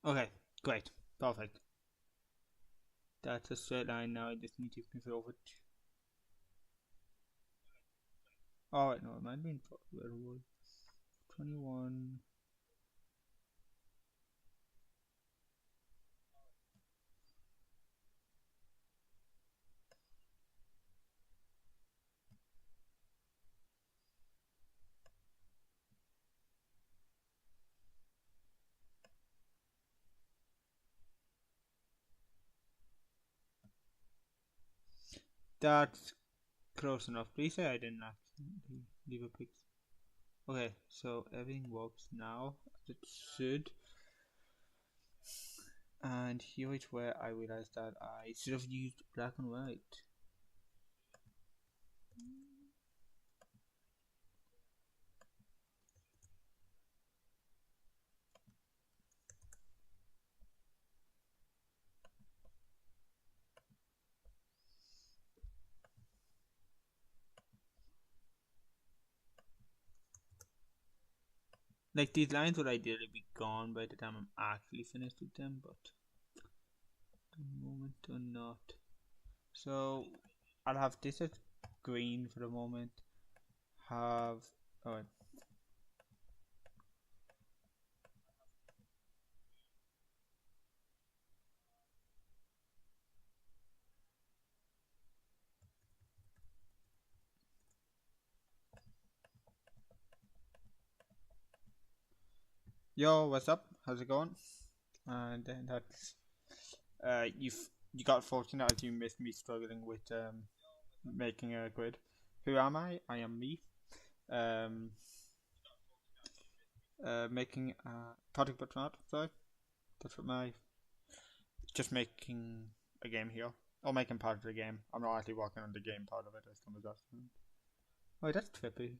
[SPEAKER 1] okay. Great, perfect. That's a straight line now. I just need to move it over. Oh wait, no, it might be in 21. That's close enough. Please say I didn't accidentally leave a pic. Okay, so everything works now as it should. And here is where I realized that I should have used black and white. Like, these lines would ideally be gone by the time I'm actually finished with them, but at the moment they're not. So I'll have this as green for the moment. Have oh yo, what's up? How's it going? And then that's you got fortunate as you missed me struggling with making a grid. Who am I? I am me. Um, making Patrickbutsmart. Sorry, that's what my just making a game here. Or making part of the game. I'm not actually working on the game part of it as come as that. Oh, that's trippy.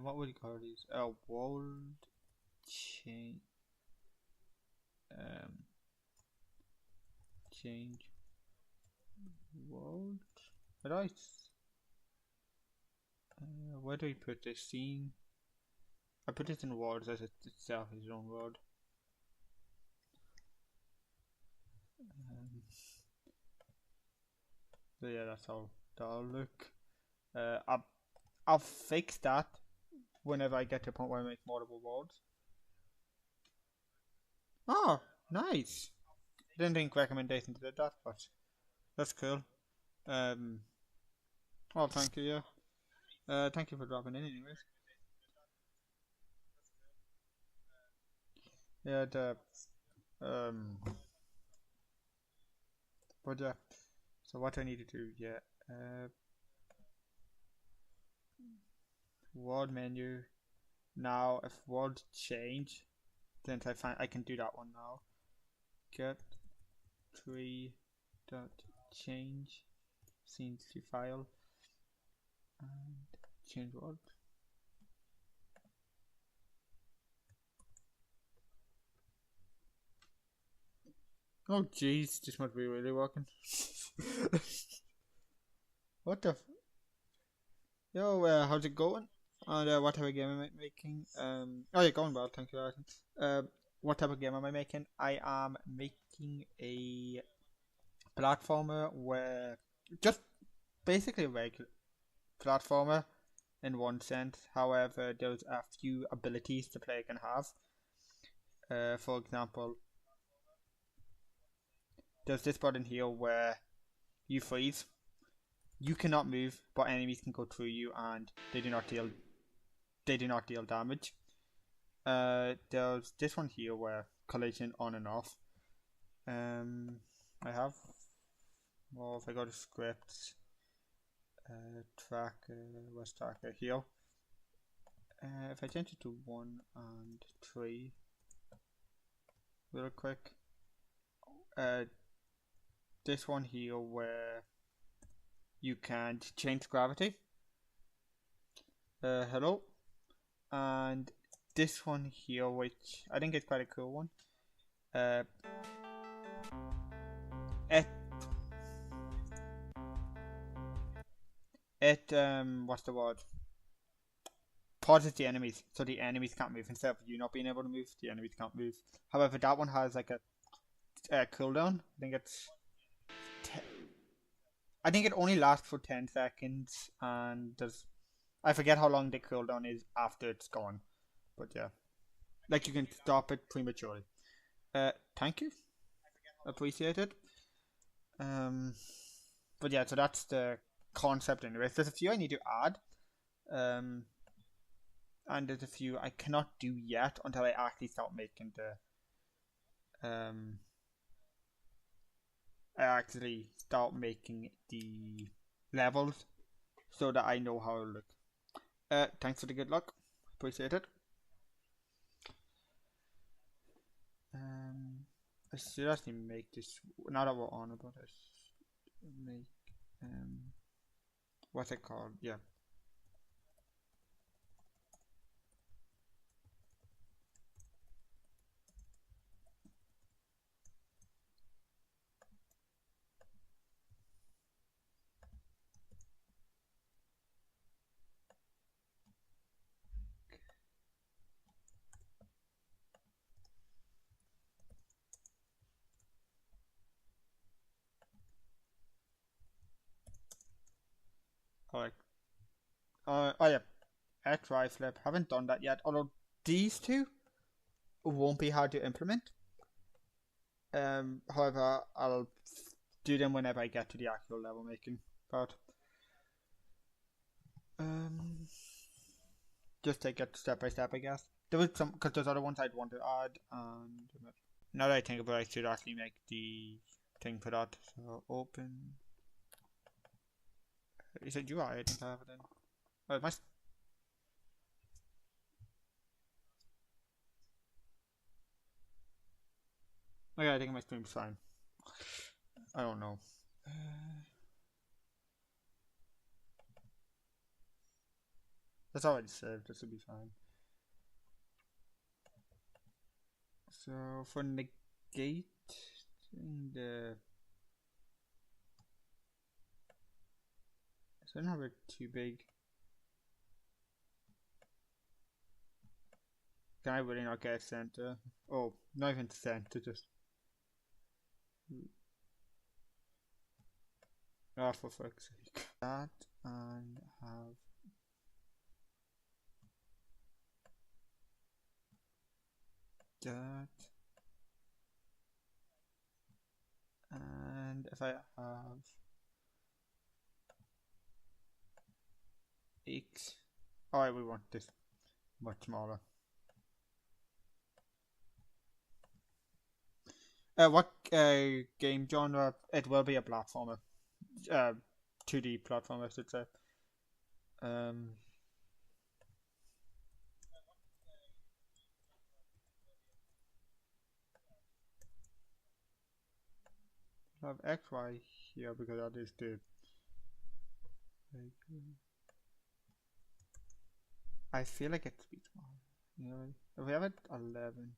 [SPEAKER 1] What would you call these? World change. Um, change world. Right. Where do we put this scene? I put it in worlds as it itself is its own world. So yeah, that's how that'll look. I'll fix that whenever I get to a point where I make multiple worlds. Oh, nice. Didn't think recommendations did that, but that's cool. Um, well, thank you. Yeah. Thank you for dropping in, anyways. Yeah. Um, but yeah. So what do I need to do? Yeah. World menu. Now, if world change, then I can do that one now. Get tree dot change scene to file and change world. Oh jeez, this must be really working. What the? Yo, how's it going? And what type of game am I making? Oh yeah, going well, thank you. What type of game am I making? I am making a platformer where just basically a regular platformer in one sense. However, there's a few abilities the player can have. For example, there's this button here where you freeze. You cannot move, but enemies can go through you, and they do not deal damage. There's this one here where collision on and off. I have. Well, if I go to scripts, where's tracker here? If I change it to 1 and 3, real quick. This one here where you can change gravity. Hello. And this one here, which I think is quite a cool one. It what's the word? Pauses the enemies, so the enemies can't move. Instead of you not being able to move, the enemies can't move. However, that one has like a cooldown. I think it only lasts for 10 seconds, and I forget how long the cooldown is after it's gone. But yeah, like you can stop it prematurely. Thank you, appreciate it. But yeah, so that's the concept anyways. There's a few I need to add. And there's a few I cannot do yet until I actually start making the levels so that I know how to look. Thanks for the good luck. Appreciate it. I should actually make this now that we're on about it. Make um, what's it called? Yeah. Alright. Oh yeah. X, Y flip. Haven't done that yet. Although these two won't be hard to implement. However, I'll do them whenever I get to the actual level making part. Um, just take it step by step, I guess. There was some because there's other ones I'd want to add, and now that I think about it, I should actually make the thing for that. So open. Is it UI? I think I have it in. Oh, it must. Okay, I think my stream's fine. I don't know. That's already saved. This will be fine. So for negate the, so I don't have it too big. Can I really not get a center? Oh, not even center, just. Oh, for fuck's sake. That and have that. And if I have X. Oh, we want this much smaller. What game genre? It will be a platformer. 2D platformer, I should say. Um, I have X, Y here because that is the. I feel like it's too small. You know, if we have it 11,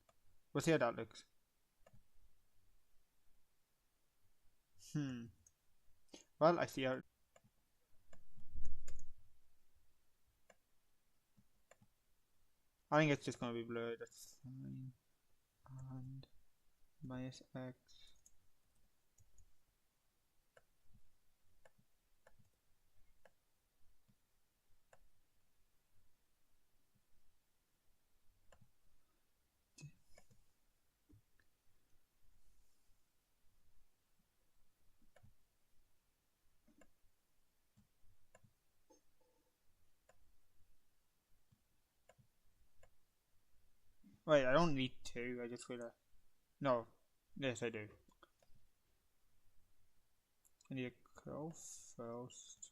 [SPEAKER 1] we'll see how that looks. Well, I see how. I think it's just gonna be blurred. That's fine. And minus X. Wait, I don't need two. I just will. No. Yes, I do. I need a curl first.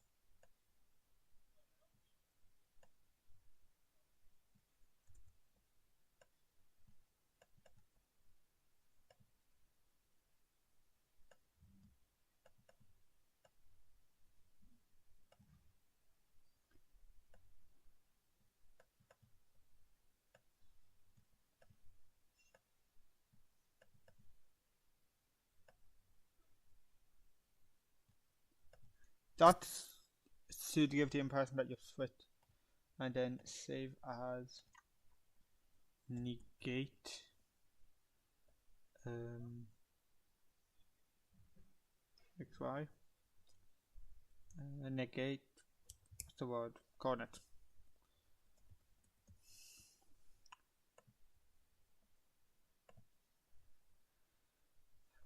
[SPEAKER 1] That's to give the impression that you've switched. And then save as negate. XY. Negate. What's the word? Coordinate.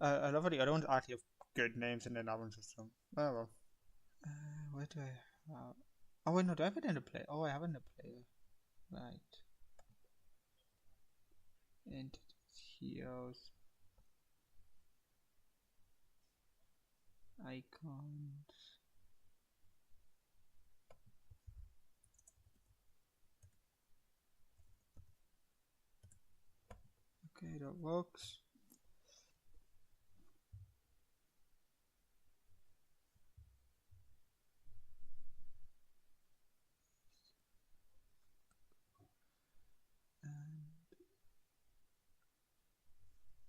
[SPEAKER 1] I love how the other ones actually have good names in the that one's just some. Oh well. Where do I have? Oh wait, no, do I have it in the play? Oh, I have it in the player. Right. Entities, heroes, icons. Okay, that works.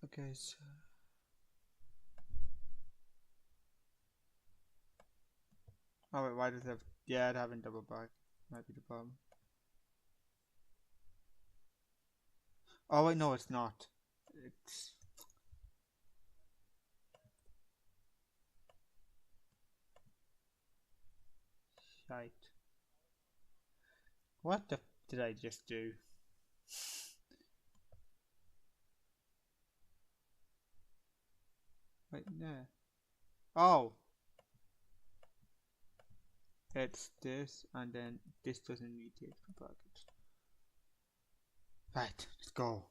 [SPEAKER 1] Okay, so oh wait, why does it have? Yeah, it having double back might be the problem. Oh wait, no, it's not. It's shite. What the did I just do? Wait, no. Oh, it's this, and then this doesn't need the extra package. Right, let's go.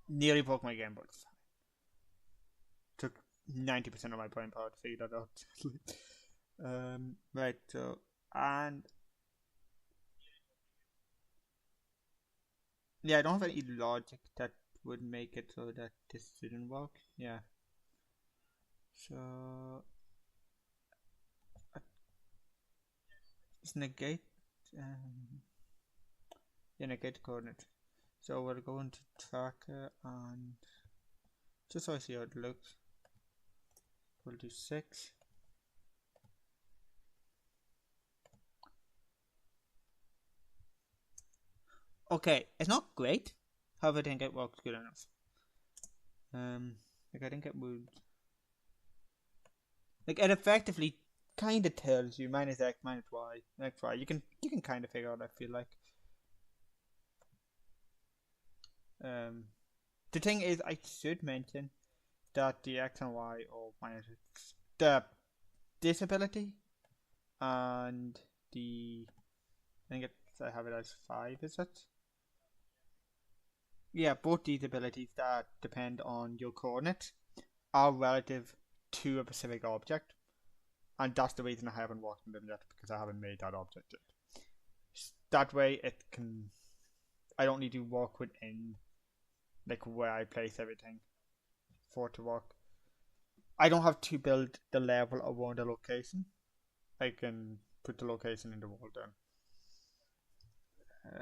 [SPEAKER 1] Nearly broke my game, but took 90% of my brain power to figure that out. Right, so and yeah, I don't have any logic that would make it so that this didn't work. Yeah, so let's negate. Um, yeah, negate the coordinate. So we'll go into tracker and just so I see how it looks, we'll do 6. Okay, it's not great. However, I think it works good enough. Like I think it would. Like it effectively kind of tells you minus x minus y x y. You can kind of figure out. I feel like. The thing is, I should mention that the x and y or minus x, the disability and the I think it's, I have it as 5. Is it? Yeah, both these abilities that depend on your coordinates are relative to a specific object, and that's the reason I haven't worked on them yet because I haven't made that object yet. That way, it can. I don't need to work within like where I place everything for it to work. I don't have to build the level around the location. I can put the location in the world then.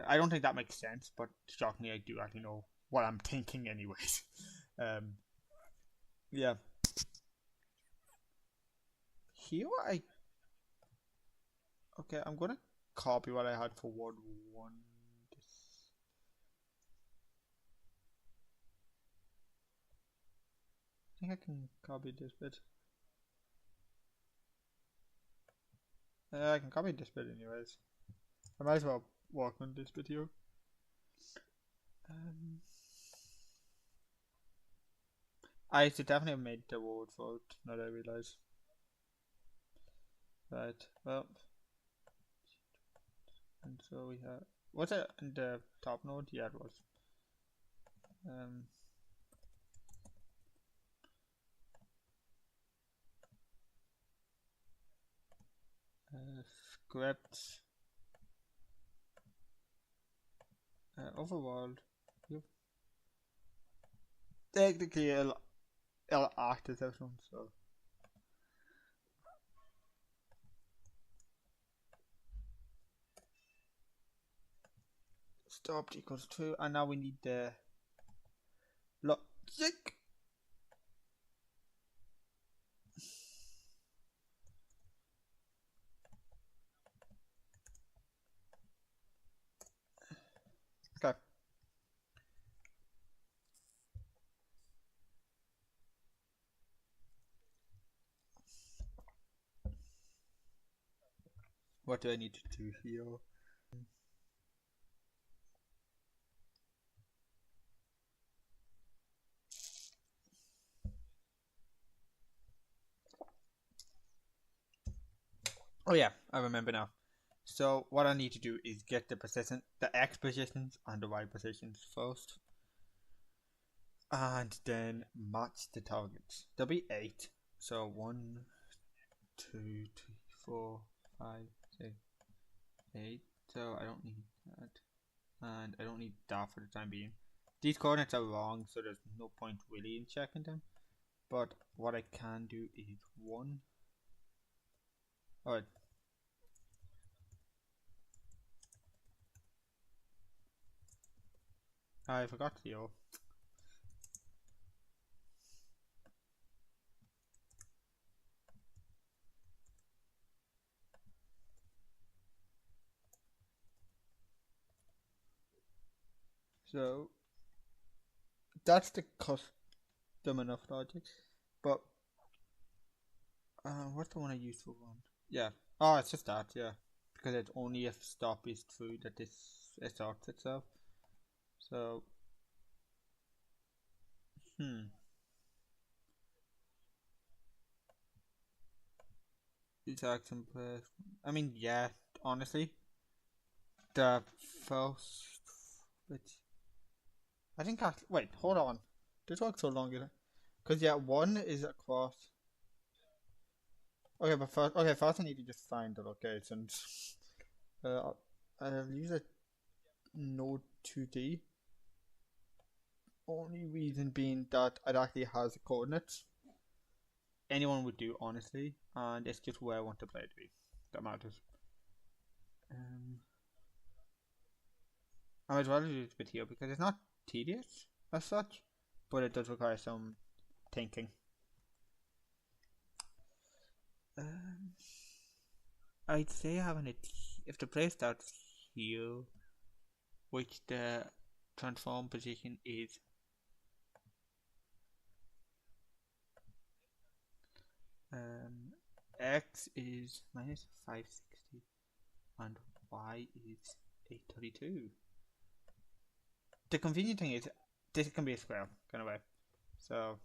[SPEAKER 1] I don't think that makes sense, but shockingly, I do actually know what I'm thinking, anyways. um, yeah. Here I okay. I'm gonna copy what I had for Word 1. I think I can copy this bit. I can copy this bit anyways. I might as well work on this bit here. Um, I should definitely have made the word for it, now that I realise. Right, well, and so we have. Was it in the top node? Yeah, it was. Um, scripts. Overworld. Yep. Technically, it'll act as everyone, so. Stopped equals 2, and now we need the logic. Okay. What do I need to do here? Oh yeah, I remember now. So what I need to do is get the x positions and the y positions first, and then match the targets. There'll be 8. So 1, 2, 3, 4, 5, 6, 8. So I don't need that, and I don't need that for the time being. These coordinates are wrong, so there's no point really in checking them. But what I can do is 1. Alright. I forgot 0. So that's the custom enough logic. But what's the one I used for one? Yeah. Oh, it's just that, yeah. Because it's only if stop is true that this starts itself. So, hmm. These action play. I mean, yeah, honestly. The first. Which. I think I. Wait, hold on. This took so long, because, yeah, one is across. Okay, but first. Okay, first I need to just find the locations. Uh, I'll use a Node 2D. Only reason being that it actually has coordinates. Anyone would do, honestly, and it's just where I want to play it to be. That matters. Um, I would rather do it with here because it's not tedious as such, but it does require some thinking. Um, I'd say having it if the play starts here, which the transform position is um, x is minus 560 and y is 832. The convenient thing is this can be a square kind of way. So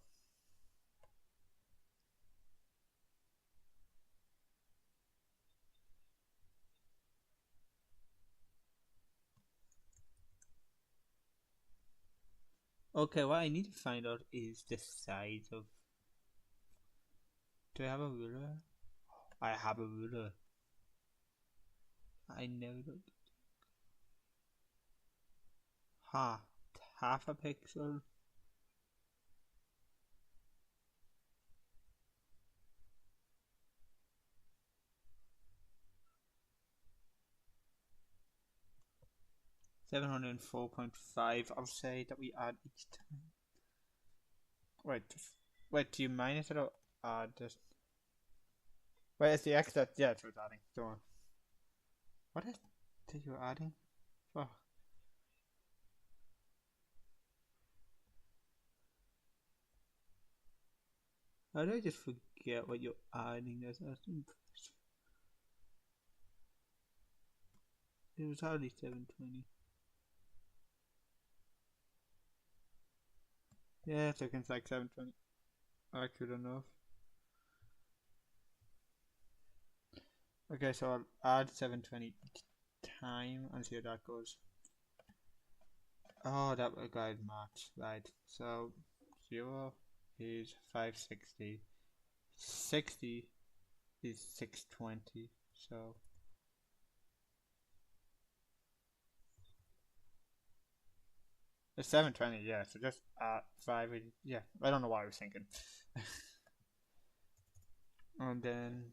[SPEAKER 1] okay, what I need to find out is the size of. Do I have a ruler? I have a ruler. I know that. Ha, half a pixel. 704.5. I'll say that we add each time. Wait, wait. Do you minus it or add this? Wait, it's the x that yeah, it's worth adding. Don't worry. What is that you're adding? Oh, how do I just forget what you're adding? It was hardly 720. Yeah, so it's like 720. Accurate enough. Okay, so I'll add 720 time and see how that goes. Oh, that will guide match. Right. So 0 is 560. 60 is 620. So it's 720, yeah. So just 5. Yeah, I don't know why I was thinking. And then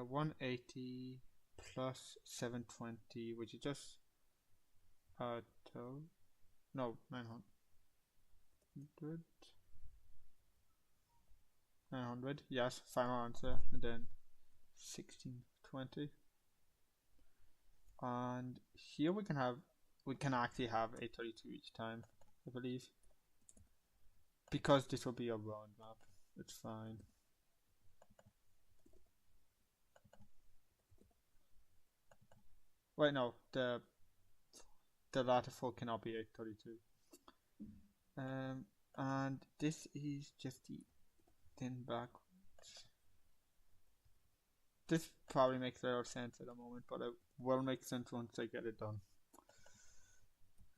[SPEAKER 1] 180 plus 720, which is just uh, no, 900. 900, yes, final answer. And then 1620. And here we can actually have 832 each time, I believe. Because this will be a round map. It's fine. Wait, no, the latter four cannot be 832. And this is just the thin backwards. This probably makes a lot of sense at the moment, but it will make sense once I get it done.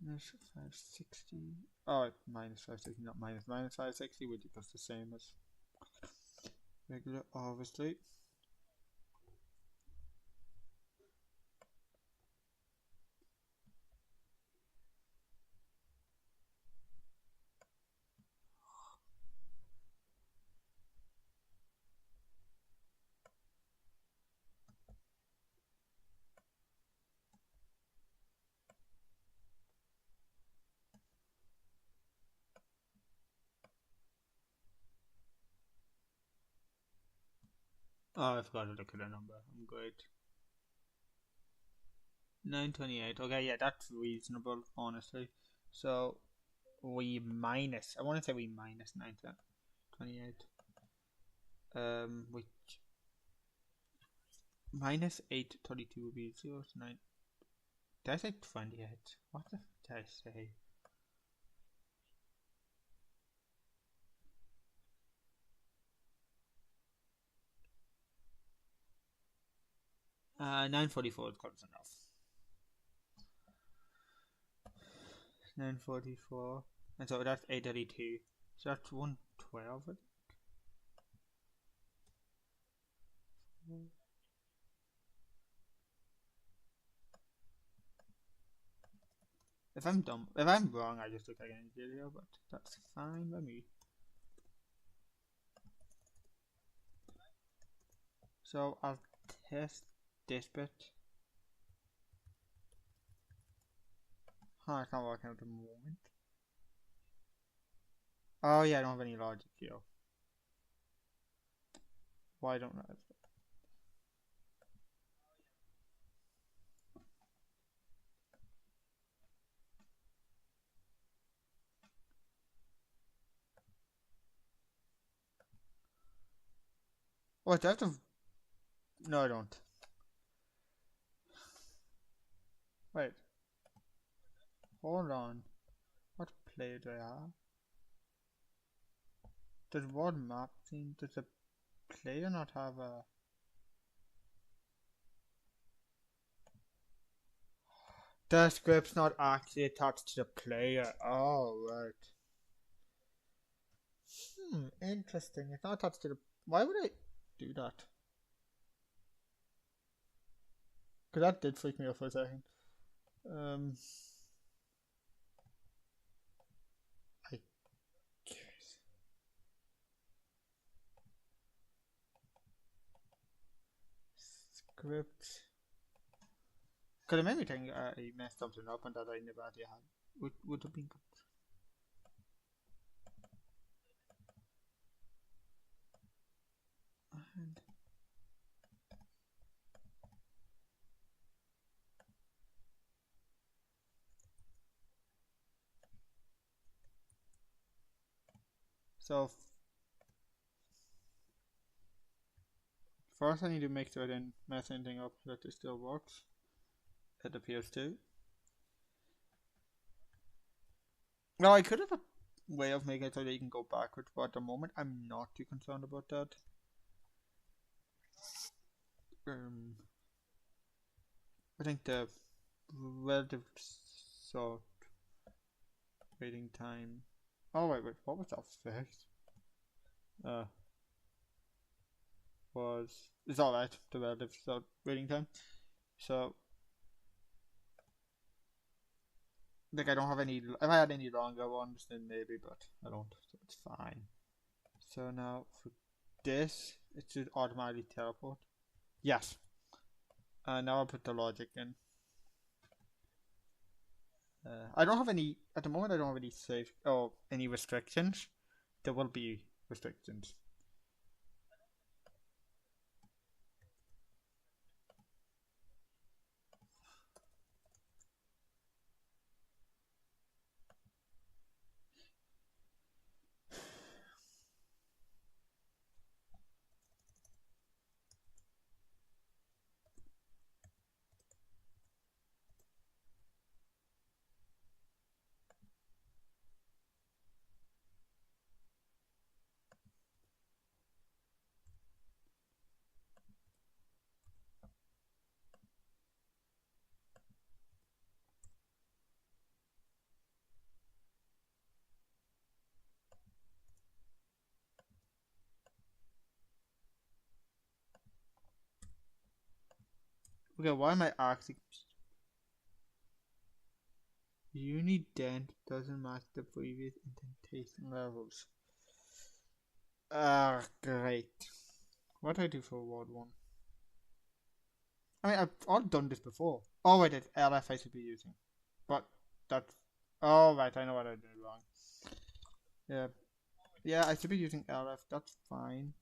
[SPEAKER 1] Minus 560. Oh, minus 560, not minus 560, which is just the same as regular, obviously. Oh, I forgot to look at the number. I'm good. 928. Okay, yeah, that's reasonable, honestly. So we minus. I want to say we minus 928. Which minus 832 would be 0 to 9. Did I say 28? What the did I say? 944 is close enough. 944. And so that's 832. So that's 112. If I'm dumb, if I'm wrong, I just look like an idiot, but that's fine by me. So I'll test this bit. It's not working at the moment. Oh yeah, I don't have any logic here. Why don't I? Oh, do I have to? No, I don't. Wait. Hold on. What player do I have? Does what map thing? Does the player not have a? The script's not actually attached to the player. Oh, right. Interesting. It's not attached to the. Why would I do that? Because that did freak me out for a second. I guess. Script. Because it made me think I messed something up and that I never actually had. Would have been good. And so first I need to make sure I didn't mess anything up that it still works. It appears to. Now I could have a way of making it so that you can go backwards, but at the moment I'm not too concerned about that. I think the relative sort waiting time. Oh wait, what was that first? It's alright, the relative sort waiting time. So like I don't have any. If I had any longer ones, then maybe, but I don't, so it's fine. So now for this, it should automatically teleport. Yes. Now I'll put the logic in. I don't have any at the moment. I don't have any safe or any restrictions. There will be restrictions. Okay, why am I asking? Unident doesn't match the previous indentation levels. Great. What do I do for Ward 1? I mean, I've all done this before. Oh, wait, it's LF I should be using. But that's. Oh, right, I know what I did wrong. Yeah. Yeah, I should be using LF, that's fine.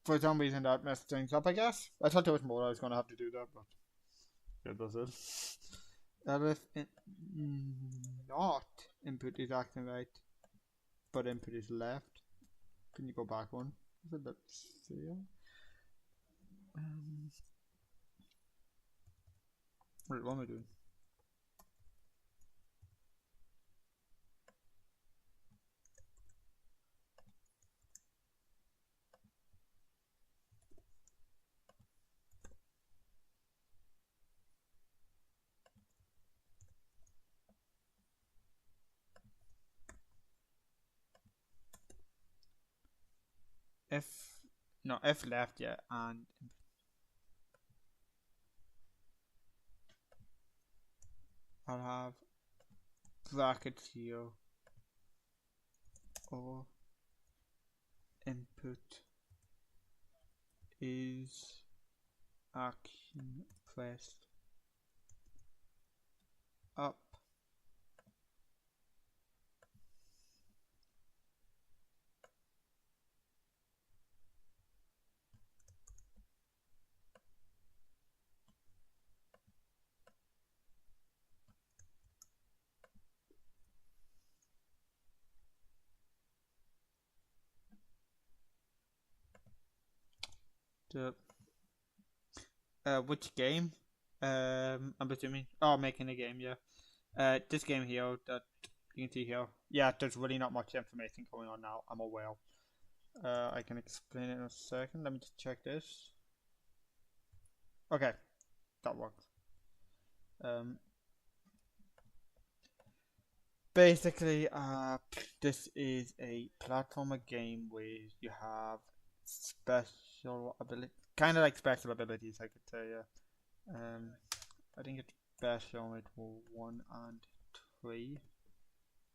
[SPEAKER 1] for some reason that messed things up, I guess. I thought there was more I was going to have to do that, but it does it. That if not input is acting right, but input is left. Can you go back one? Is it that fail? Wait, what am I doing? F, no, F left, yeah, and I'll have brackets here, or input is action pressed up. The which game? I'm assuming. Oh, making a game, yeah. This game here that you can see here. Yeah, there's really not much information going on now. I'm aware. I can explain it in a second. Let me just check this. Okay, that works. Basically, this is a platformer game where you have special ability, kind of like special abilities, I could say. Yeah. I think it's special with 1 and 3.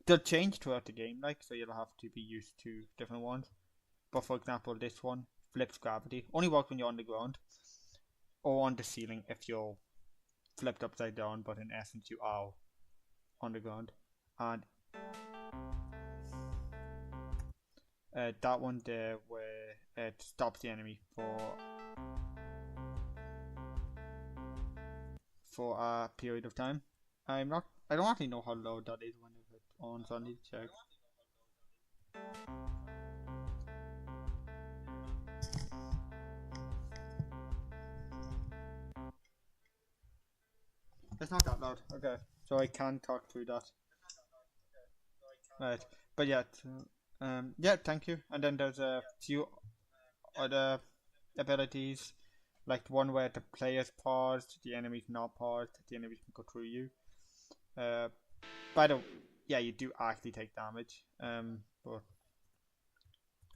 [SPEAKER 1] They'll change throughout the game, like, so you'll have to be used to different ones. But for example, this one flips gravity. Only works when you're on the ground or on the ceiling if you're flipped upside down, but in essence you are on the ground. And that one there where it stops the enemy for a period of time. I don't actually know how low that is when it's on, so I need to check. It's not that loud. Okay, so I can talk through that. Right, but yeah, yeah, thank you. And then there's a few other abilities, like one where the player's paused, the enemy's not paused, the enemy can go through you. By the yeah, you do actually take damage. But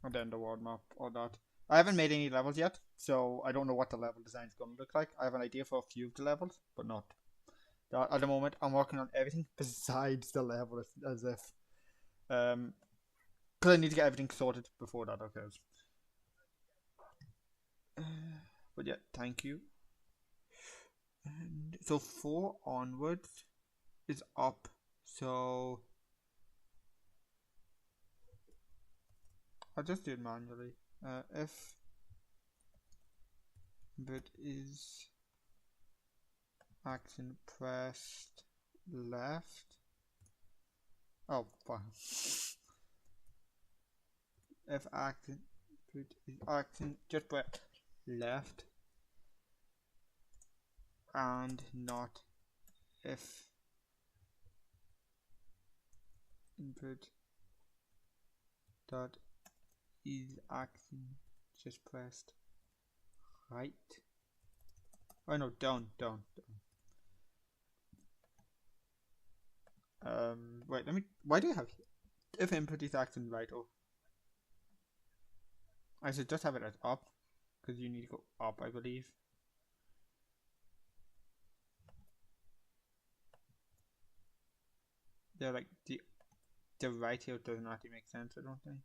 [SPEAKER 1] and then the world map, all that. I haven't made any levels yet, so I don't know what the level design is going to look like. I have an idea for a few of the levels, but not that at the moment. I'm working on everything besides the level, as if because I need to get everything sorted before that occurs. But yeah, thank you. And so 4 onwards is up. So I'll just do it manually. If but is action pressed left. Oh, fine. If action put is action just press left and not if input dot is action just pressed right. Oh no, down. Wait, let me. Why do you have if input is action right? Oh, I should just have it as up because you need to go up, I believe. They're like the right here doesn't actually make sense. I don't think.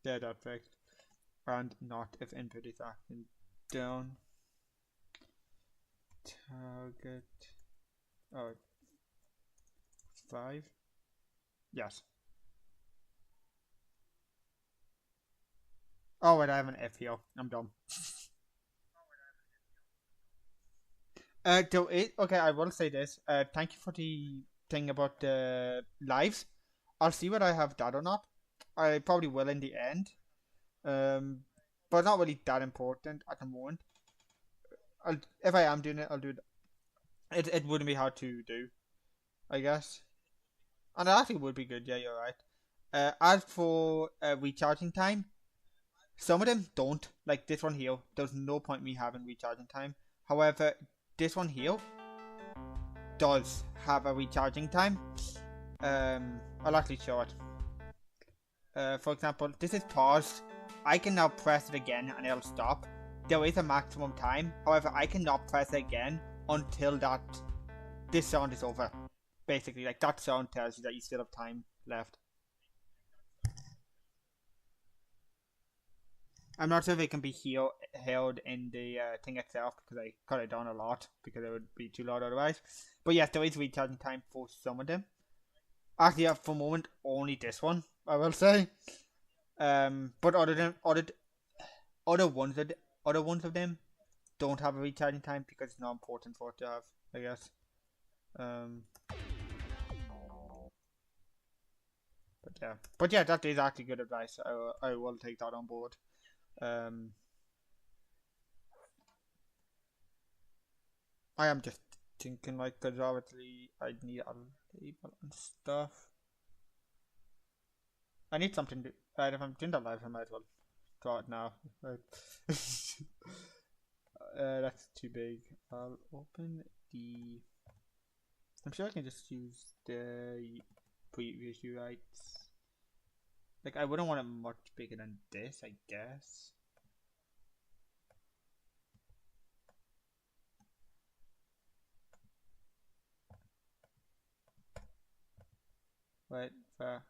[SPEAKER 1] Yeah, that's right. And not if input is action down. Target. Oh, 5. Yes. Oh wait, I have an F here. I'm dumb. Okay, I will say this. Thank you for the thing about the lives. I'll see whether I have that or not. I probably will in the end. Um, but not really that important at the moment. If I am doing it, I'll do it. It wouldn't be hard to do, I guess. And it actually would be good. Yeah, you're right. As for recharging time, some of them don't. Like this one here, there's no point me having recharging time. However, this one here does have a recharging time. I'll actually show it. For example, this is paused. I can now press it again and it'll stop. There is a maximum time. However, I cannot press it again until that this sound is over. Basically, like that sound tells you that you still have time left. I'm not sure if it can be held in the thing itself because I cut it down a lot because it would be too loud otherwise. But yes, there is recharging time for some of them. Actually, yeah, for the moment, only this one I will say. But other ones of other ones of them don't have a recharging time because it's not important for it to have, I guess. Um, but yeah, that is actually good advice. I will take that on board. Um, I am just thinking like because obviously I need a label and stuff. I need something to. Right, if I'm doing that live, I might as well draw it now. Right. That's too big. I'll open the. I'm sure I can just use the previous UIs. Like I wouldn't want it much bigger than this, I guess. Right, fair.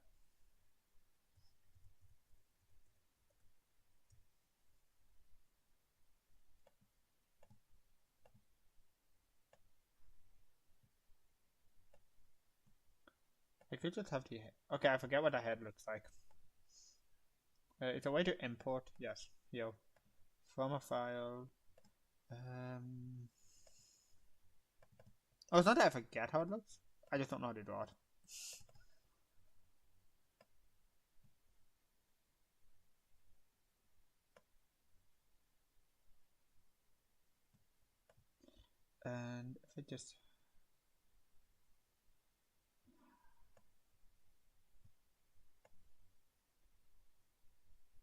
[SPEAKER 1] I could just have the head. Okay, I forget what the head looks like. It's a way to import. Yes, yo, from a file. Oh, it's not that I forget how it looks. I just don't know how to draw it. And if I just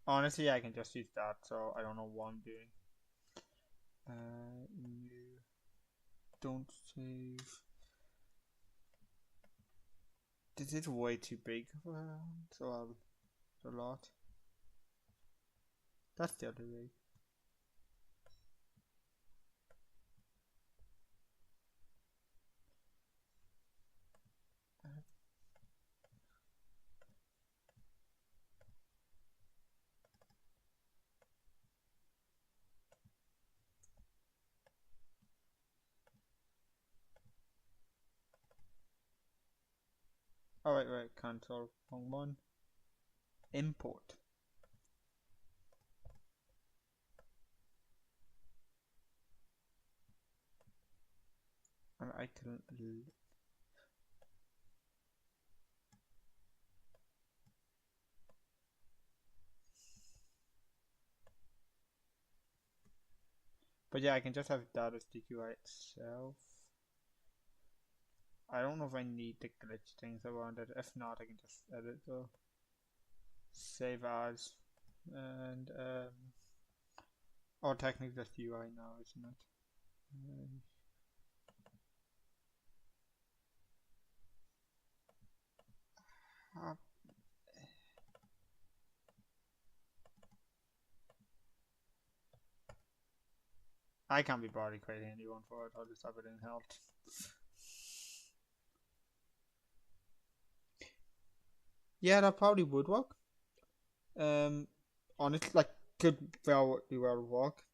[SPEAKER 1] honestly, I can just use that, so I don't know what I'm doing. New, don't save. This is way too big, so a lot. That's still too big. Alright, right, cancel. Wrong one. Import. And I can. But yeah, I can just have that as the UI itself. I don't know if I need the glitch things around it. If not, I can just edit though. Save as. And, or technically just UI now, isn't it? Uh, I can't be bothered creating a new one for it. I'll just have it in help. Yeah, that probably would work. Honestly, like could well work.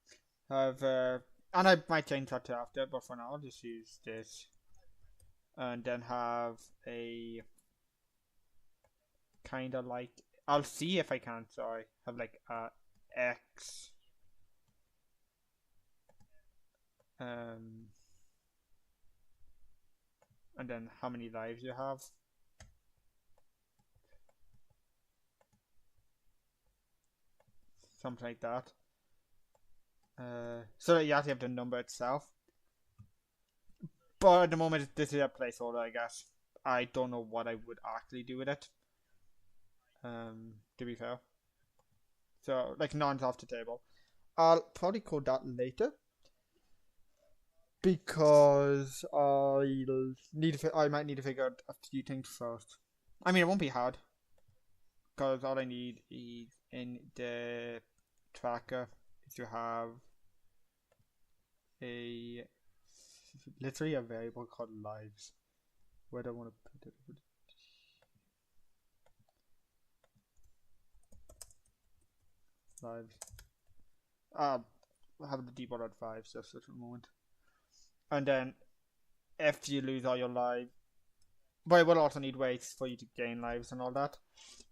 [SPEAKER 1] Have and I might change that to after, but for now I'll just use this, and then have a kind of like I'll see if I can. Sorry, have like a X um, and then how many lives you have. Something like that. So that you actually have the number itself. But at the moment, this is a placeholder, I guess. I don't know what I would actually do with it. To be fair. So, like, none's off the table. I'll probably code that later because I might need to figure out a few things first. I mean, it won't be hard because all I need is in the tracker is to have a literally a variable called lives. Where do I want to put it? Lives. Have the default at 5 just at the moment. And then if you lose all your lives, but it will also need ways for you to gain lives and all that.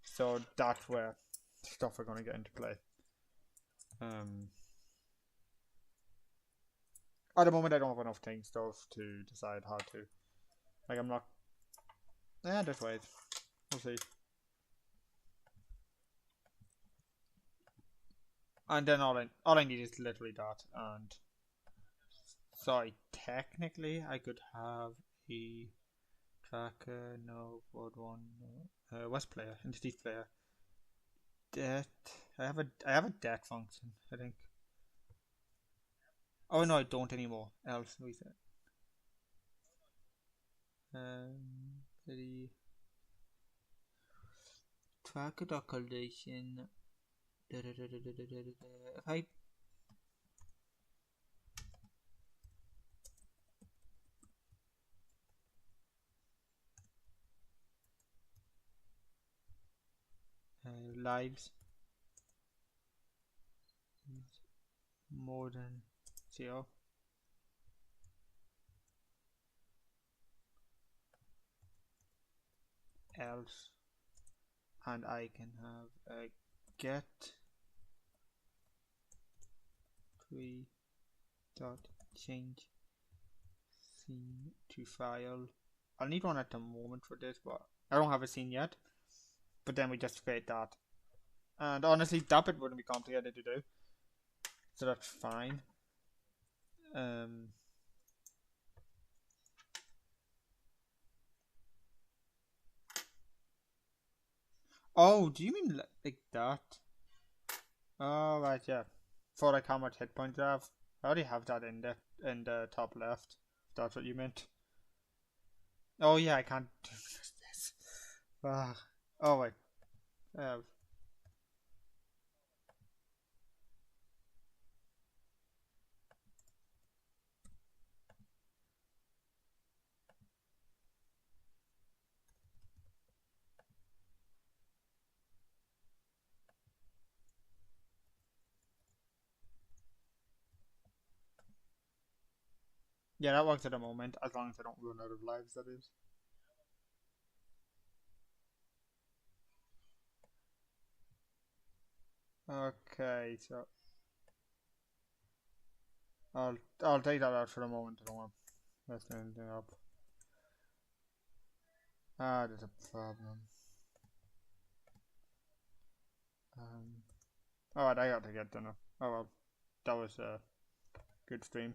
[SPEAKER 1] So that's where stuff are going to get into play. At the moment, I don't have enough things though to decide how to. Like, I'm not. There's ways. We'll see. And then all I need is literally that. And sorry, technically I could have a tracker. No, board one. No. West player, entity player. Det. I have a det function. I think. Oh no, I don't anymore. Else reset. The tracker calculation. If I lives more than 0, else, and I can have a get tree dot change scene to file. I'll need one at the moment for this, but I don't have a scene yet. But then we just create that, and honestly, that bit wouldn't be complicated to do, so that's fine. Oh, do you mean like that? Oh right, yeah. For like how much hit points I have. I already have that in the top left. If that's what you meant. Oh yeah, I can't do this. Oh wait. Uh, yeah, that works at the moment, as long as I don't run out of lives, that is. Okay, so I'll take that out for the moment. I don't want to mess anything up. There's a problem. Alright, I got to get dinner. Oh well, that was a good stream.